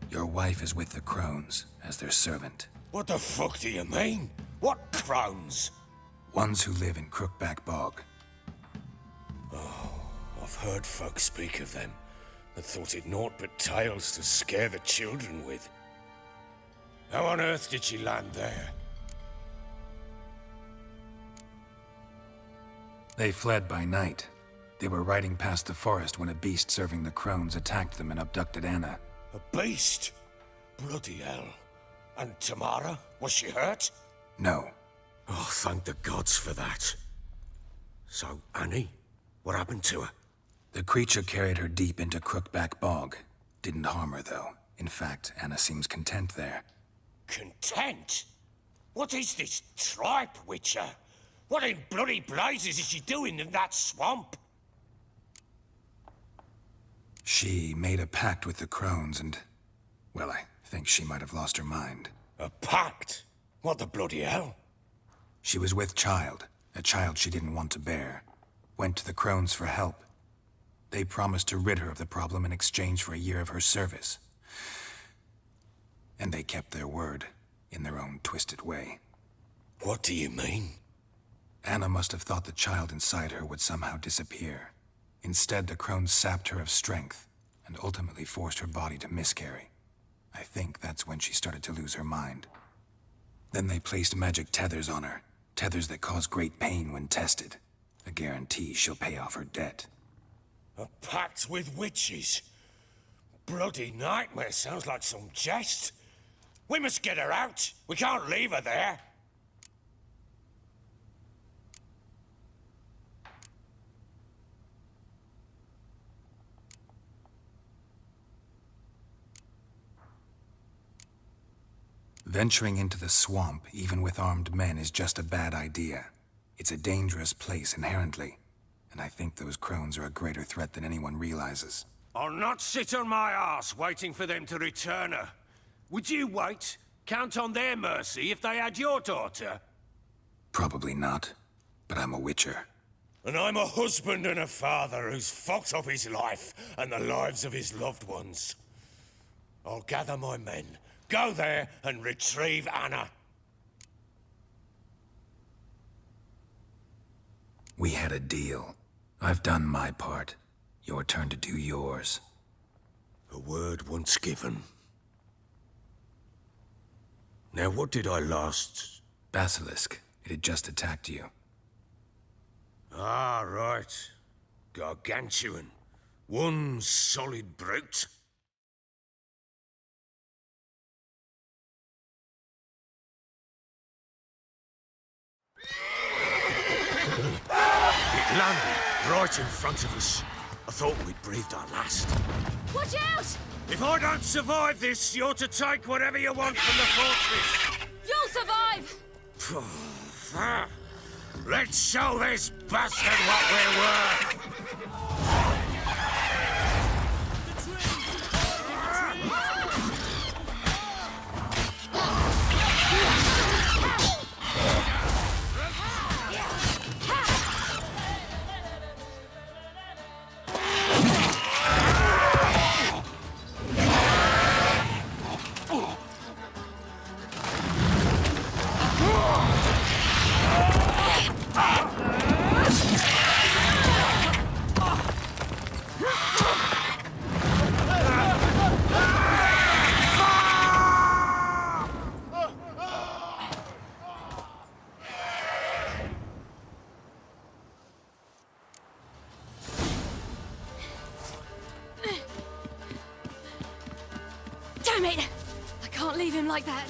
Your wife is with the crones, as their servant. What the fuck do you mean? What crones? Ones who live in Crookback Bog. I've heard folk speak of them, and thought it naught but tales to scare the children with. How on earth did she land there? They fled by night. They were riding past the forest when a beast serving the crones attacked them and abducted Anna. A beast? Bloody hell. And Tamara? Was she hurt? No. Oh, thank the gods for that. So, Annie? What happened to her? The creature carried her deep into Crookback Bog. Didn't harm her, though. In fact, Anna seems content there. Content? What is this tripe, Witcher? What in bloody blazes is she doing in that swamp? She made a pact with the crones and... well, I think she might have lost her mind. A pact? What the bloody hell? She was with child, a child she didn't want to bear. Went to the crones for help. They promised to rid her of the problem in exchange for a year of her service. And they kept their word, in their own twisted way. What do you mean? Anna must have thought the child inside her would somehow disappear. Instead, the crones sapped her of strength, and ultimately forced her body to miscarry. I think that's when she started to lose her mind. Then they placed magic tethers on her, tethers that cause great pain when tested. A guarantee she'll pay off her debt. A pact with witches? Bloody nightmare, sounds like some jest. We must get her out. We can't leave her there. Venturing into the swamp, even with armed men, is just a bad idea. It's a dangerous place inherently, and I think those crones are a greater threat than anyone realizes. I'll not sit on my arse waiting for them to return her. Would you wait? Count on their mercy if they had your daughter? Probably not, but I'm a witcher. And I'm a husband and a father who's fucked up his life and the lives of his loved ones. I'll gather my men, go there and retrieve Anna. We had a deal. I've done my part. Your turn to do yours. A word once given. Now what did I last... Basilisk. It had just attacked you. Ah, right. Gargantuan. One solid brute. It landed right in front of us. I thought we'd breathed our last. Watch out! If I don't survive this, you're to take whatever you want from the fortress. You'll survive! Let's show this bastard what we're worth! Damn it! I can't leave him like that.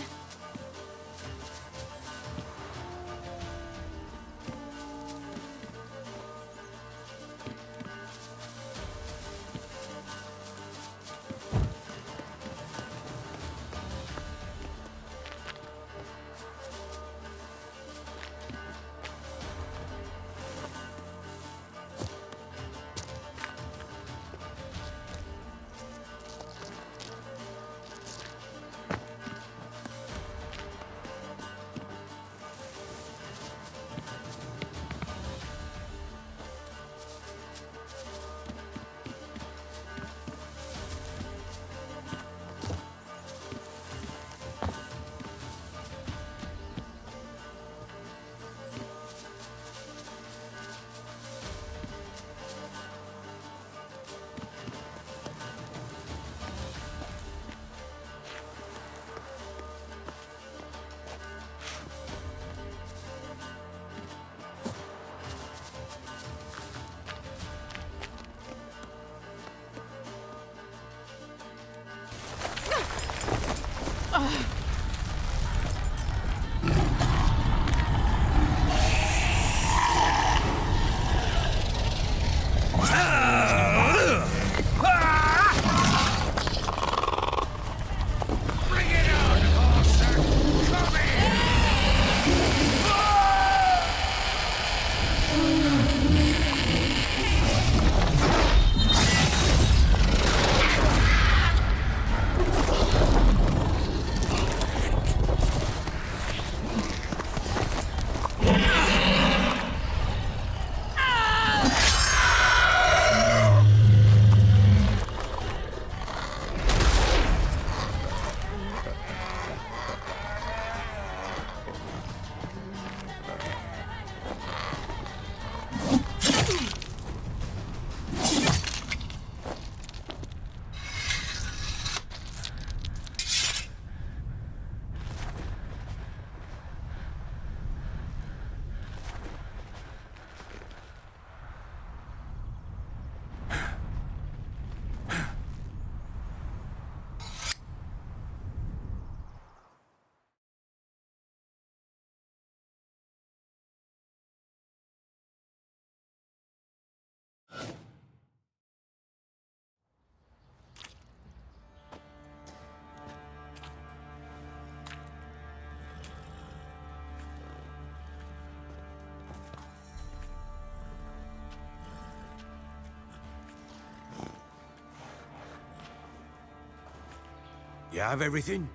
You have everything?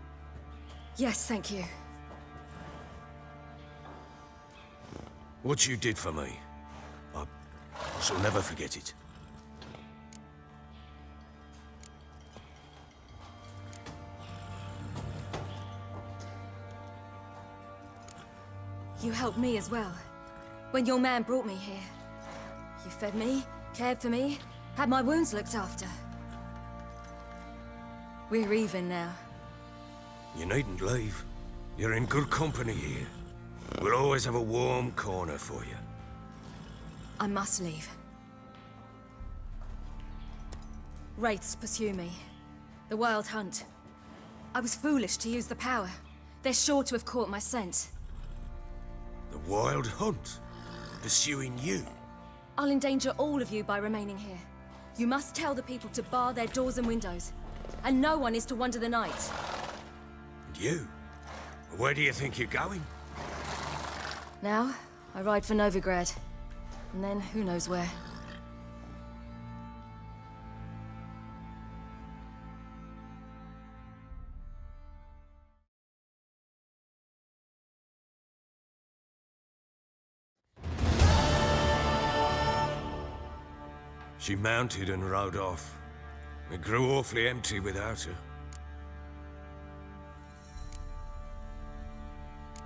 Yes, thank you. What you did for me, I shall never forget it. You helped me as well. When your man brought me here. You fed me, cared for me, had my wounds looked after. We're even now. You needn't leave. You're in good company here. We'll always have a warm corner for you. I must leave. Wraiths pursue me. The Wild Hunt. I was foolish to use the power. They're sure to have caught my scent. The Wild Hunt? Pursuing you? I'll endanger all of you by remaining here. You must tell the people to bar their doors and windows. And no one is to wander the night. And you? Where do you think you're going? Now, I ride for Novigrad. And then, who knows where. She mounted and rode off. It grew awfully empty without her.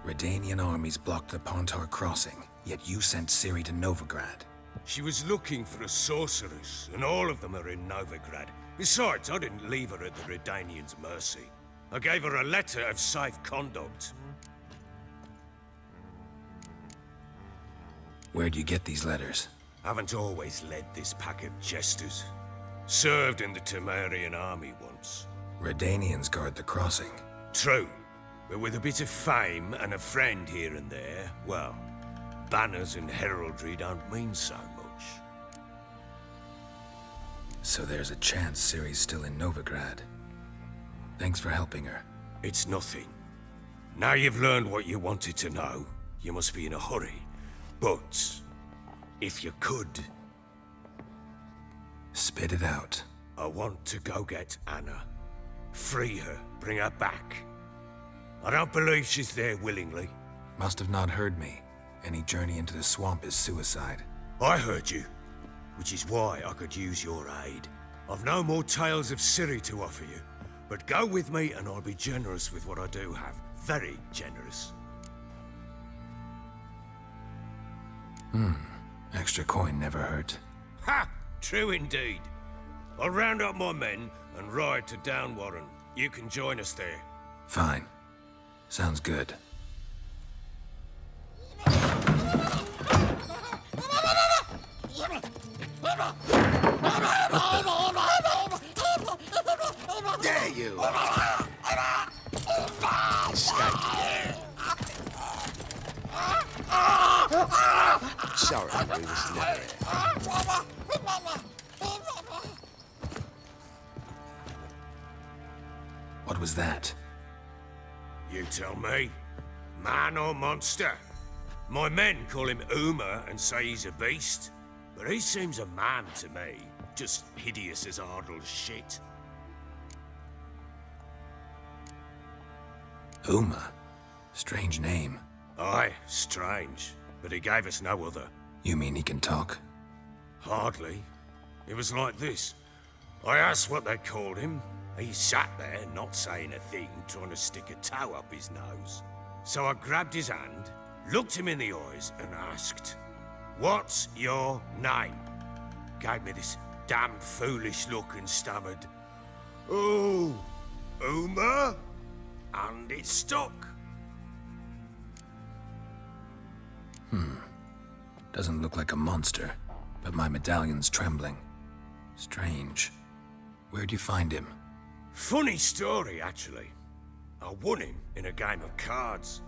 Redanian armies blocked the Pontar crossing, yet you sent Ciri to Novigrad. She was looking for a sorceress, and all of them are in Novigrad. Besides, I didn't leave her at the Redanians' mercy. I gave her a letter of safe conduct. Where'd you get these letters? Haven't always led this pack of jesters. Served in the Temerian army once. Redanians guard the crossing. True. But with a bit of fame and a friend here and there, well, banners and heraldry don't mean so much. So there's a chance Ciri's still in Novigrad. Thanks for helping her. It's nothing. Now you've learned what you wanted to know, you must be in a hurry. But, if you could... Spit it out. I want to go get Anna. Free her, bring her back. I don't believe she's there willingly. Must have not heard me. Any journey into the swamp is suicide. I heard you, which is why I could use your aid. I've no more tales of Ciri to offer you, but go with me and I'll be generous with what I do have. Very generous. Extra coin never hurt. Ha! True indeed. I'll round up my men and ride to Downwarren. You can join us there. Fine. Sounds good. There you are! sorry we was never here. What was that? You tell me. Man or monster? My men call him Uma and say he's a beast, but he seems a man to me. Just hideous as Ardle's shit. Uma? Strange name. Aye, strange. But he gave us no other. You mean he can talk? Hardly. It was like this. I asked what they called him. He sat there, not saying a thing, trying to stick a toe up his nose. So I grabbed his hand, looked him in the eyes, and asked, "What's your name?" Gave me this damn foolish look and stammered, "Oh, Uma?" And it stuck. Doesn't look like a monster, but my medallion's trembling. Strange. Where'd you find him? Funny story, actually. I won him in a game of cards.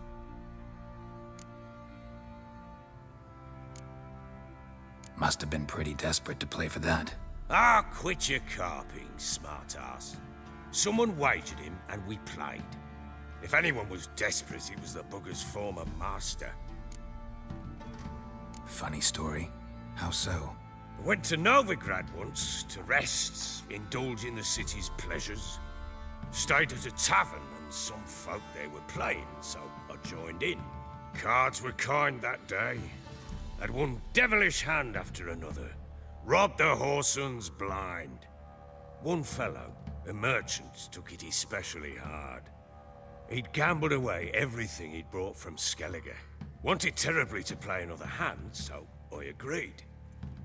Must have been pretty desperate to play for that. Ah, quit your carping, smartass. Someone wagered him and we played. If anyone was desperate, it was the bugger's former master. Funny story. How so? I went to Novigrad once to rest, indulge in the city's pleasures. Stayed at a tavern and some folk there were playing, so I joined in. Cards were kind that day. Had one devilish hand after another. Robbed the whoresun's blind. One fellow, a merchant, took it especially hard. He'd gambled away everything he'd brought from Skellige. Wanted terribly to play another hand, so I agreed.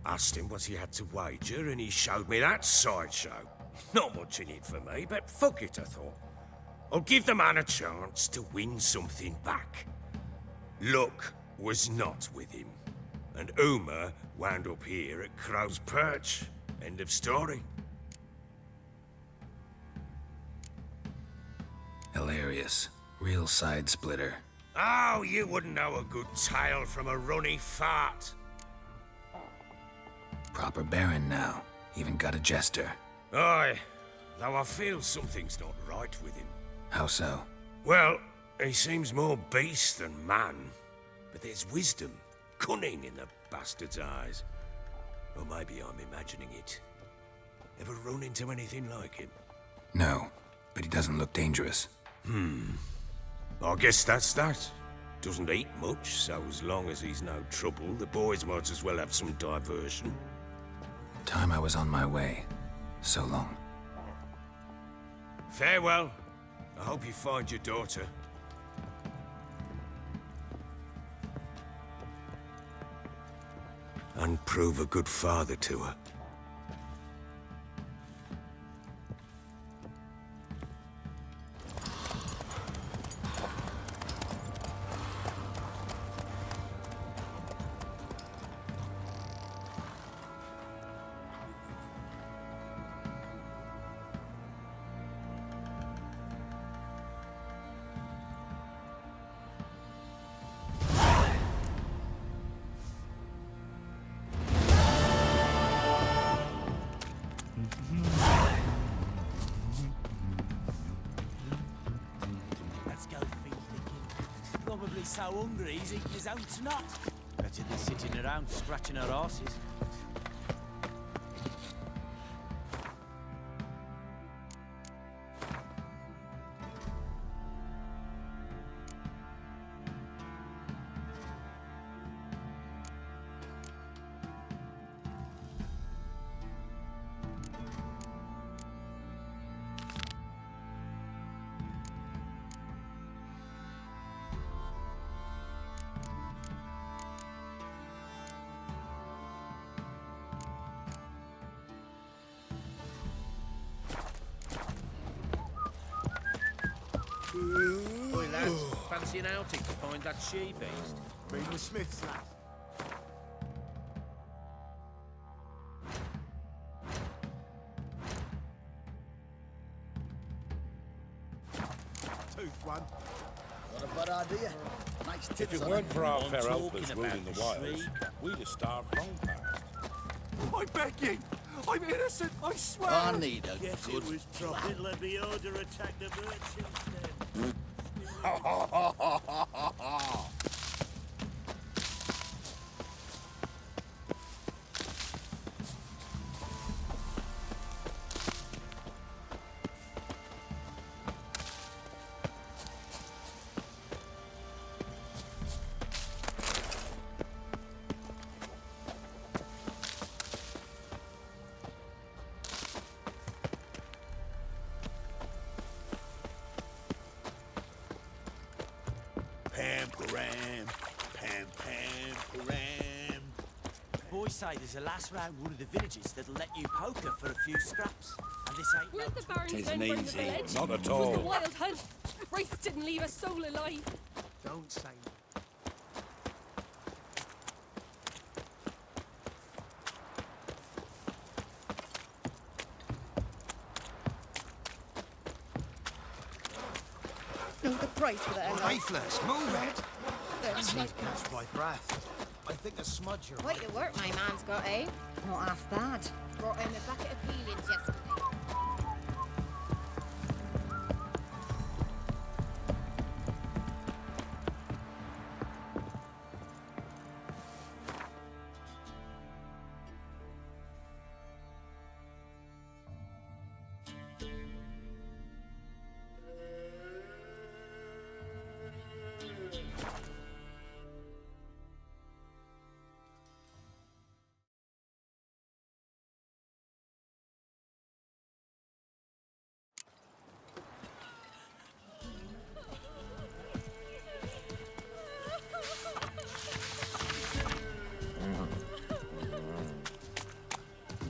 Asked him what he had to wager, and he showed me that sideshow. Not much in it for me, but fuck it, I thought. I'll give the man a chance to win something back. Luck was not with him, and Uma wound up here at Crow's Perch. End of story. Hilarious. Real side splitter. Oh, you wouldn't know a good tale from a runny fart. Proper baron now. Even got a jester. Aye, though I feel something's not right with him. How so? Well, he seems more beast than man. But there's wisdom, cunning in the bastard's eyes. Or maybe I'm imagining it. Ever run into anything like him? No, but he doesn't look dangerous. I guess that's that. Doesn't eat much, so as long as he's no trouble, the boys might as well have some diversion. Time I was on my way. So long. Farewell. I hope you find your daughter. And prove a good father to her. Let's go feed licking. Probably so hungry he's eating his own snot. Better than sitting around scratching our asses. Oi, lads, fancy an outing to find that she-beast? Bring the Smiths, lad. Tooth one. What a bad idea. Nice If tits it on weren't for our I'm fair talking helpers about ruling the the wilds, tree. we'd have starved long past. I beg you! I'm innocent, I swear! I need a Guess good it was profit let the order attack the merchants then. Pam, param, pam, pam, param. Boys say there's a lass round one of the villages that'll let you poker for a few scraps. And this ain't Weren't the Baron's Tisn't men from the easy, village? not at It was all. the wild hunt. Wraiths didn't leave a soul alive. Don't say No, the price for that. Lifeless, move it! There's like Catch my breath. I think a smudge you're Quite the work my man's got, eh? Not half bad. Brought home a bucket of peelings yesterday.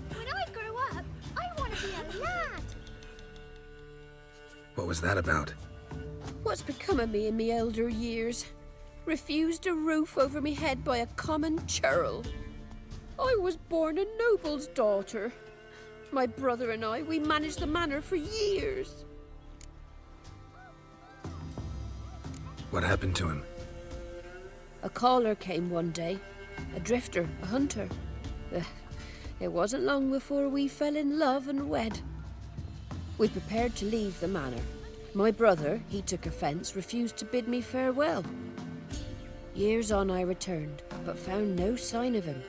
When I grow up, I want to be a lad. What was that about? What's become of me in me elder years? Refused a roof over me head by a common churl. I was born a noble's daughter. My brother and I, we managed the manor for years. What happened to him? A caller came one day. A drifter, a hunter. It wasn't long before we fell in love and wed. We prepared to leave the manor. My brother, he took offence, refused to bid me farewell. Years on I returned, but found no sign of him.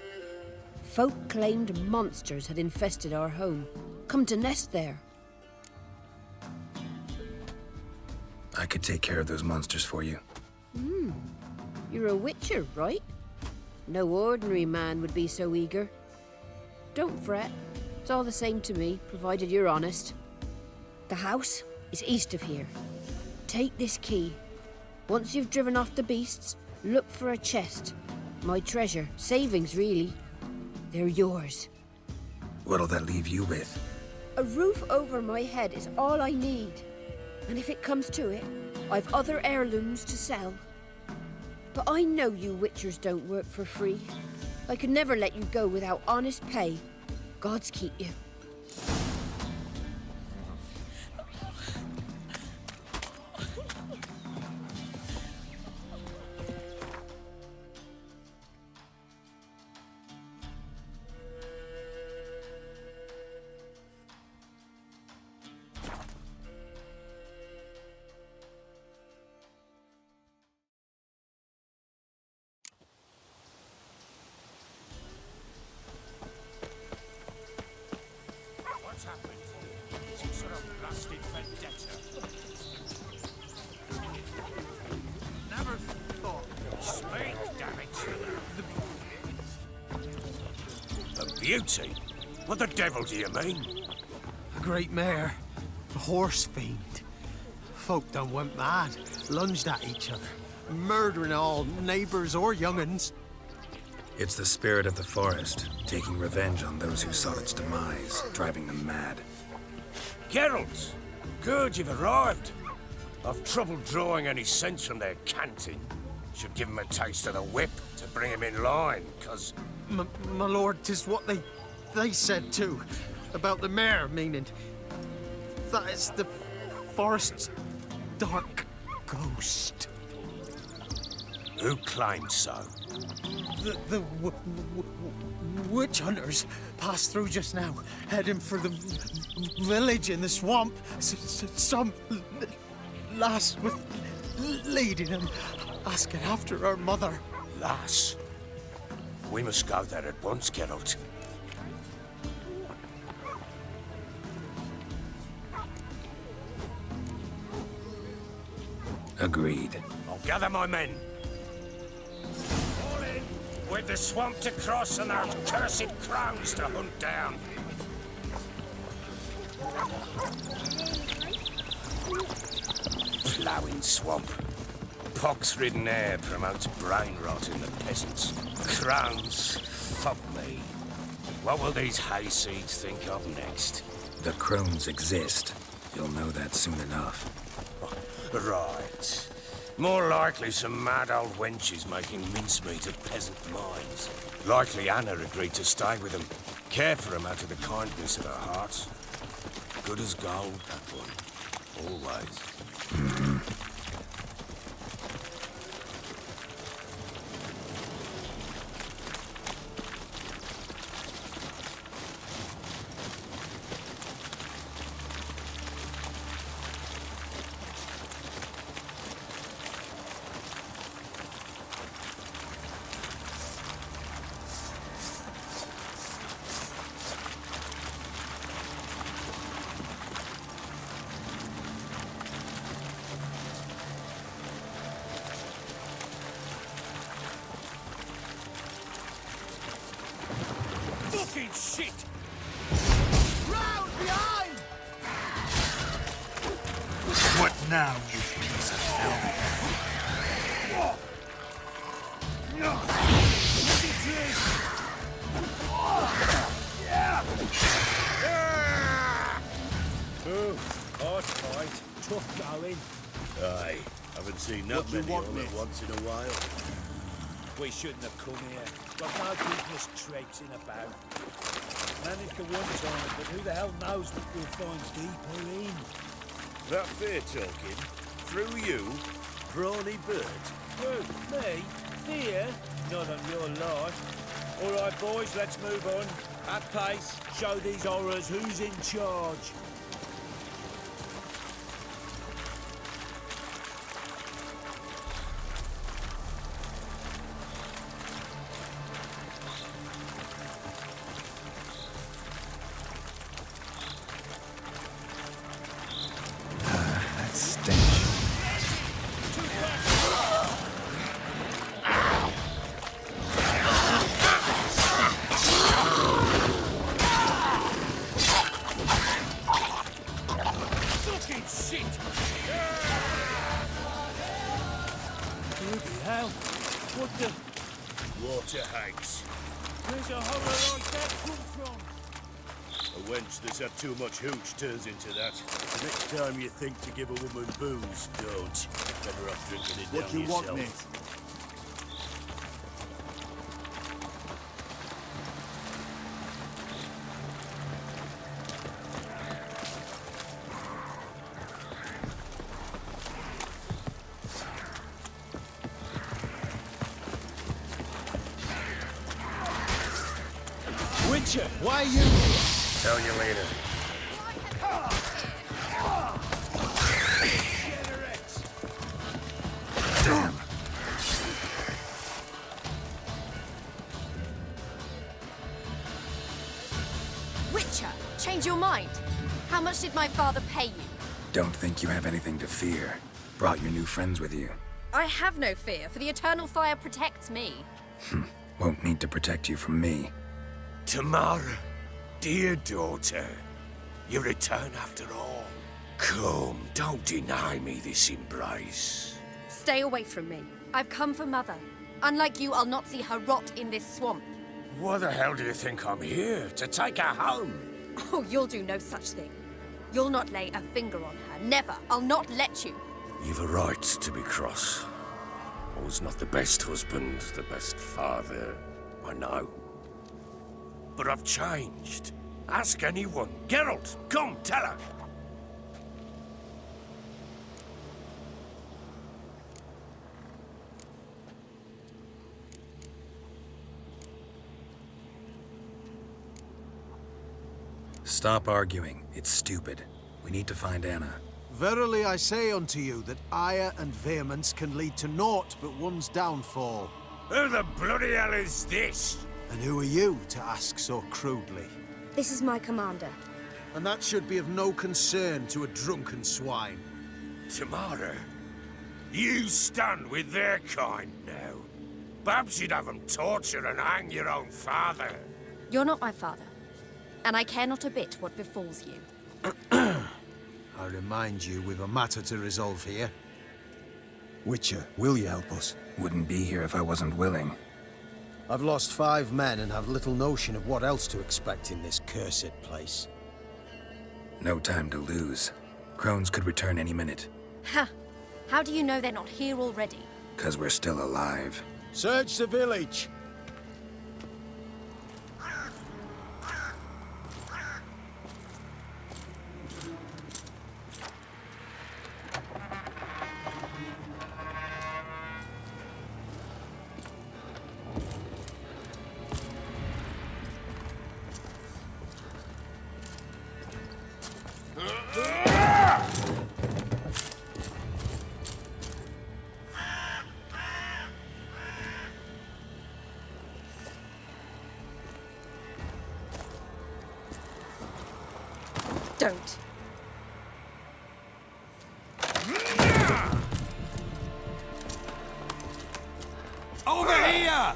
Folk claimed monsters had infested our home, come to nest there. I could take care of those monsters for you. You're a witcher, right? No ordinary man would be so eager. Don't fret. It's all the same to me, provided you're honest. The house is east of here. Take this key. Once you've driven off the beasts, look for a chest. My treasure, savings really. They're yours. What'll that leave you with? A roof over my head is all I need. And if it comes to it, I've other heirlooms to sell. But I know you witchers don't work for free. I could never let you go without honest pay. Gods keep you. What's happened? Some sort of blasted vendetta. Never thought. Speak, damn it. A beauty? What the devil do you mean? A great mare. A horse fiend. Folk done went mad, lunged at each other, murdering all neighbours or young'uns. It's the spirit of the forest, taking revenge on those who sought its demise, driving them mad. Geralt! Good, you've arrived. I've trouble drawing any sense from their canting. Should give 'em a taste of the whip to bring 'em in line, 'cause... My lord, 'tis what they said too, about the mare, meaning that it's the forest's dark ghost. Who claimed so? The witch hunters passed through just now, heading for the village in the swamp. Some lass was leading them, asking after her mother. Lass? We must go there at once, Geralt. Agreed. I'll gather my men. All in, with the swamp to cross and our cursed crowns to hunt down. Ploughing swamp. Pox-ridden air promotes brain rot in the peasants. Crowns, fuck me. What will these hayseeds think of next? The crones exist. You'll know that soon enough. Right. More likely some mad old wenches making mincemeat of peasant minds. Likely Anna agreed to stay with them, care for them out of the kindness of her heart. Good as gold, that one. Always. Fucking shit! Round behind! What now, you piece of hell? Oh, hard fight. Tough going. Aye, haven't seen that many all at once in a while. We shouldn't have come here. Got no business traipsing about. Managed to one-time it, but who the hell knows what we'll find deeper in? That fair talking? Through you? Brawny bird? Who? Me? Fear? Not on your life. All right, boys, let's move on. At pace, show these horrors who's in charge. Water hags. Where's a horror like that come from? A wench that's had too much hooch turns into that. The next time you think to give a woman booze, don't. Better off drinking it What down you want, yourself. mate? Witcher, why you? Tell you later. Damn. Witcher, change your mind. How much did my father pay you? Don't think you have anything to fear. Brought your new friends with you. I have no fear, for the eternal fire protects me. Won't need to protect you from me. Tamara, dear daughter, you return after all. Come, don't deny me this embrace. Stay away from me. I've come for Mother. Unlike you, I'll not see her rot in this swamp. Why the hell do you think I'm here? To take her home? Oh, you'll do no such thing. You'll not lay a finger on her. Never. I'll not let you. You've a right to be cross. I was not the best husband, the best father, I know. But I've changed. Ask anyone. Geralt, come, tell her. Stop arguing. It's stupid. We need to find Anna. Verily I say unto you that ire and vehemence can lead to naught but one's downfall. Who the bloody hell is this? And who are you to ask so crudely? This is my commander. And that should be of no concern to a drunken swine. Tamara, you stand with their kind now. Perhaps you'd have them torture and hang your own father. You're not my father, and I care not a bit what befalls you. I remind you, we've a matter to resolve here. Witcher, will you help us? Wouldn't be here if I wasn't willing. I've lost 5 men and have little notion of what else to expect in this cursed place. No time to lose. Crones could return any minute. Ha! How do you know they're not here already? 'Cause we're still alive. Search the village! Don't. Over here!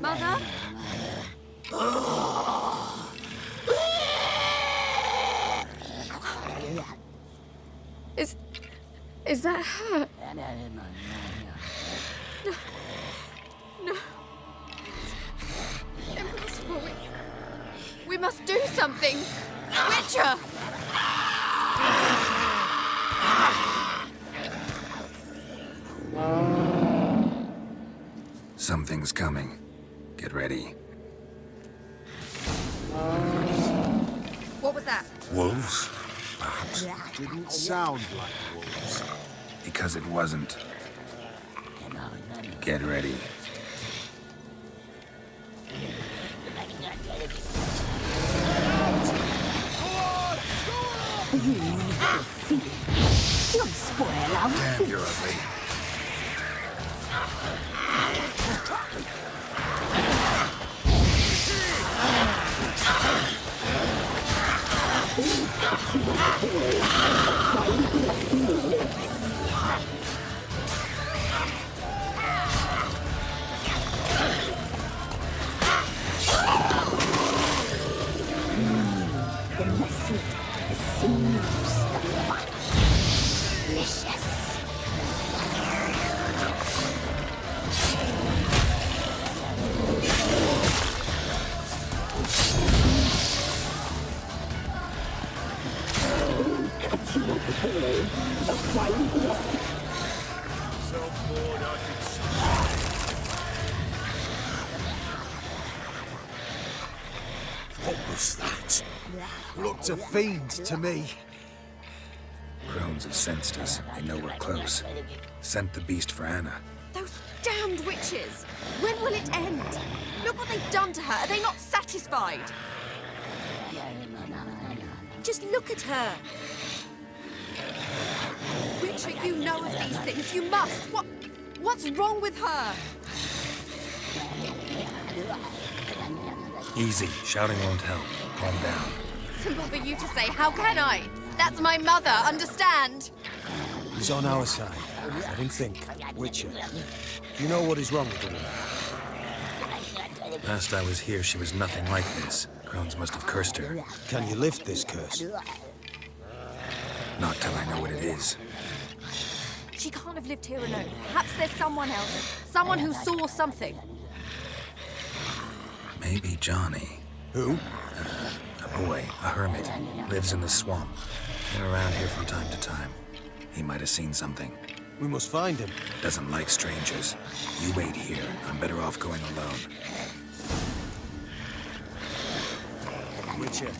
Mother? Is that her? No. Impossible. We must do something. Witcher! Something's coming. Get ready. What was that? Wolves? Perhaps. Didn't sound like wolves. Because it wasn't. Get ready. You'll spoil our Damn, you're ugly. The messy, the sinews, the fat. Delicious. So bored I could What was that? Looked a fiend to me. Crones have sensed us. They know we're close. Sent the beast for Anna. Those damned witches! When will it end? Look what they've done to her. Are they not satisfied? Just look at her. Witcher, you know of these things. You must. What's wrong with her? Easy. Shouting won't help. Calm down. Simple for you to say. How can I? That's my mother. Understand? He's on our side. Let him think. Witcher. Do you know what is wrong with the woman? Last I was here, she was nothing like this. Crones must have cursed her. Can you lift this curse? Not till I know what it is. She can't have lived here alone. Perhaps there's someone else. Someone who saw something. Maybe Johnny. Who? A boy, a hermit. Lives in the swamp. Been around here from time to time. He might have seen something. We must find him. Doesn't like strangers. You wait here. I'm better off going alone. Witcher.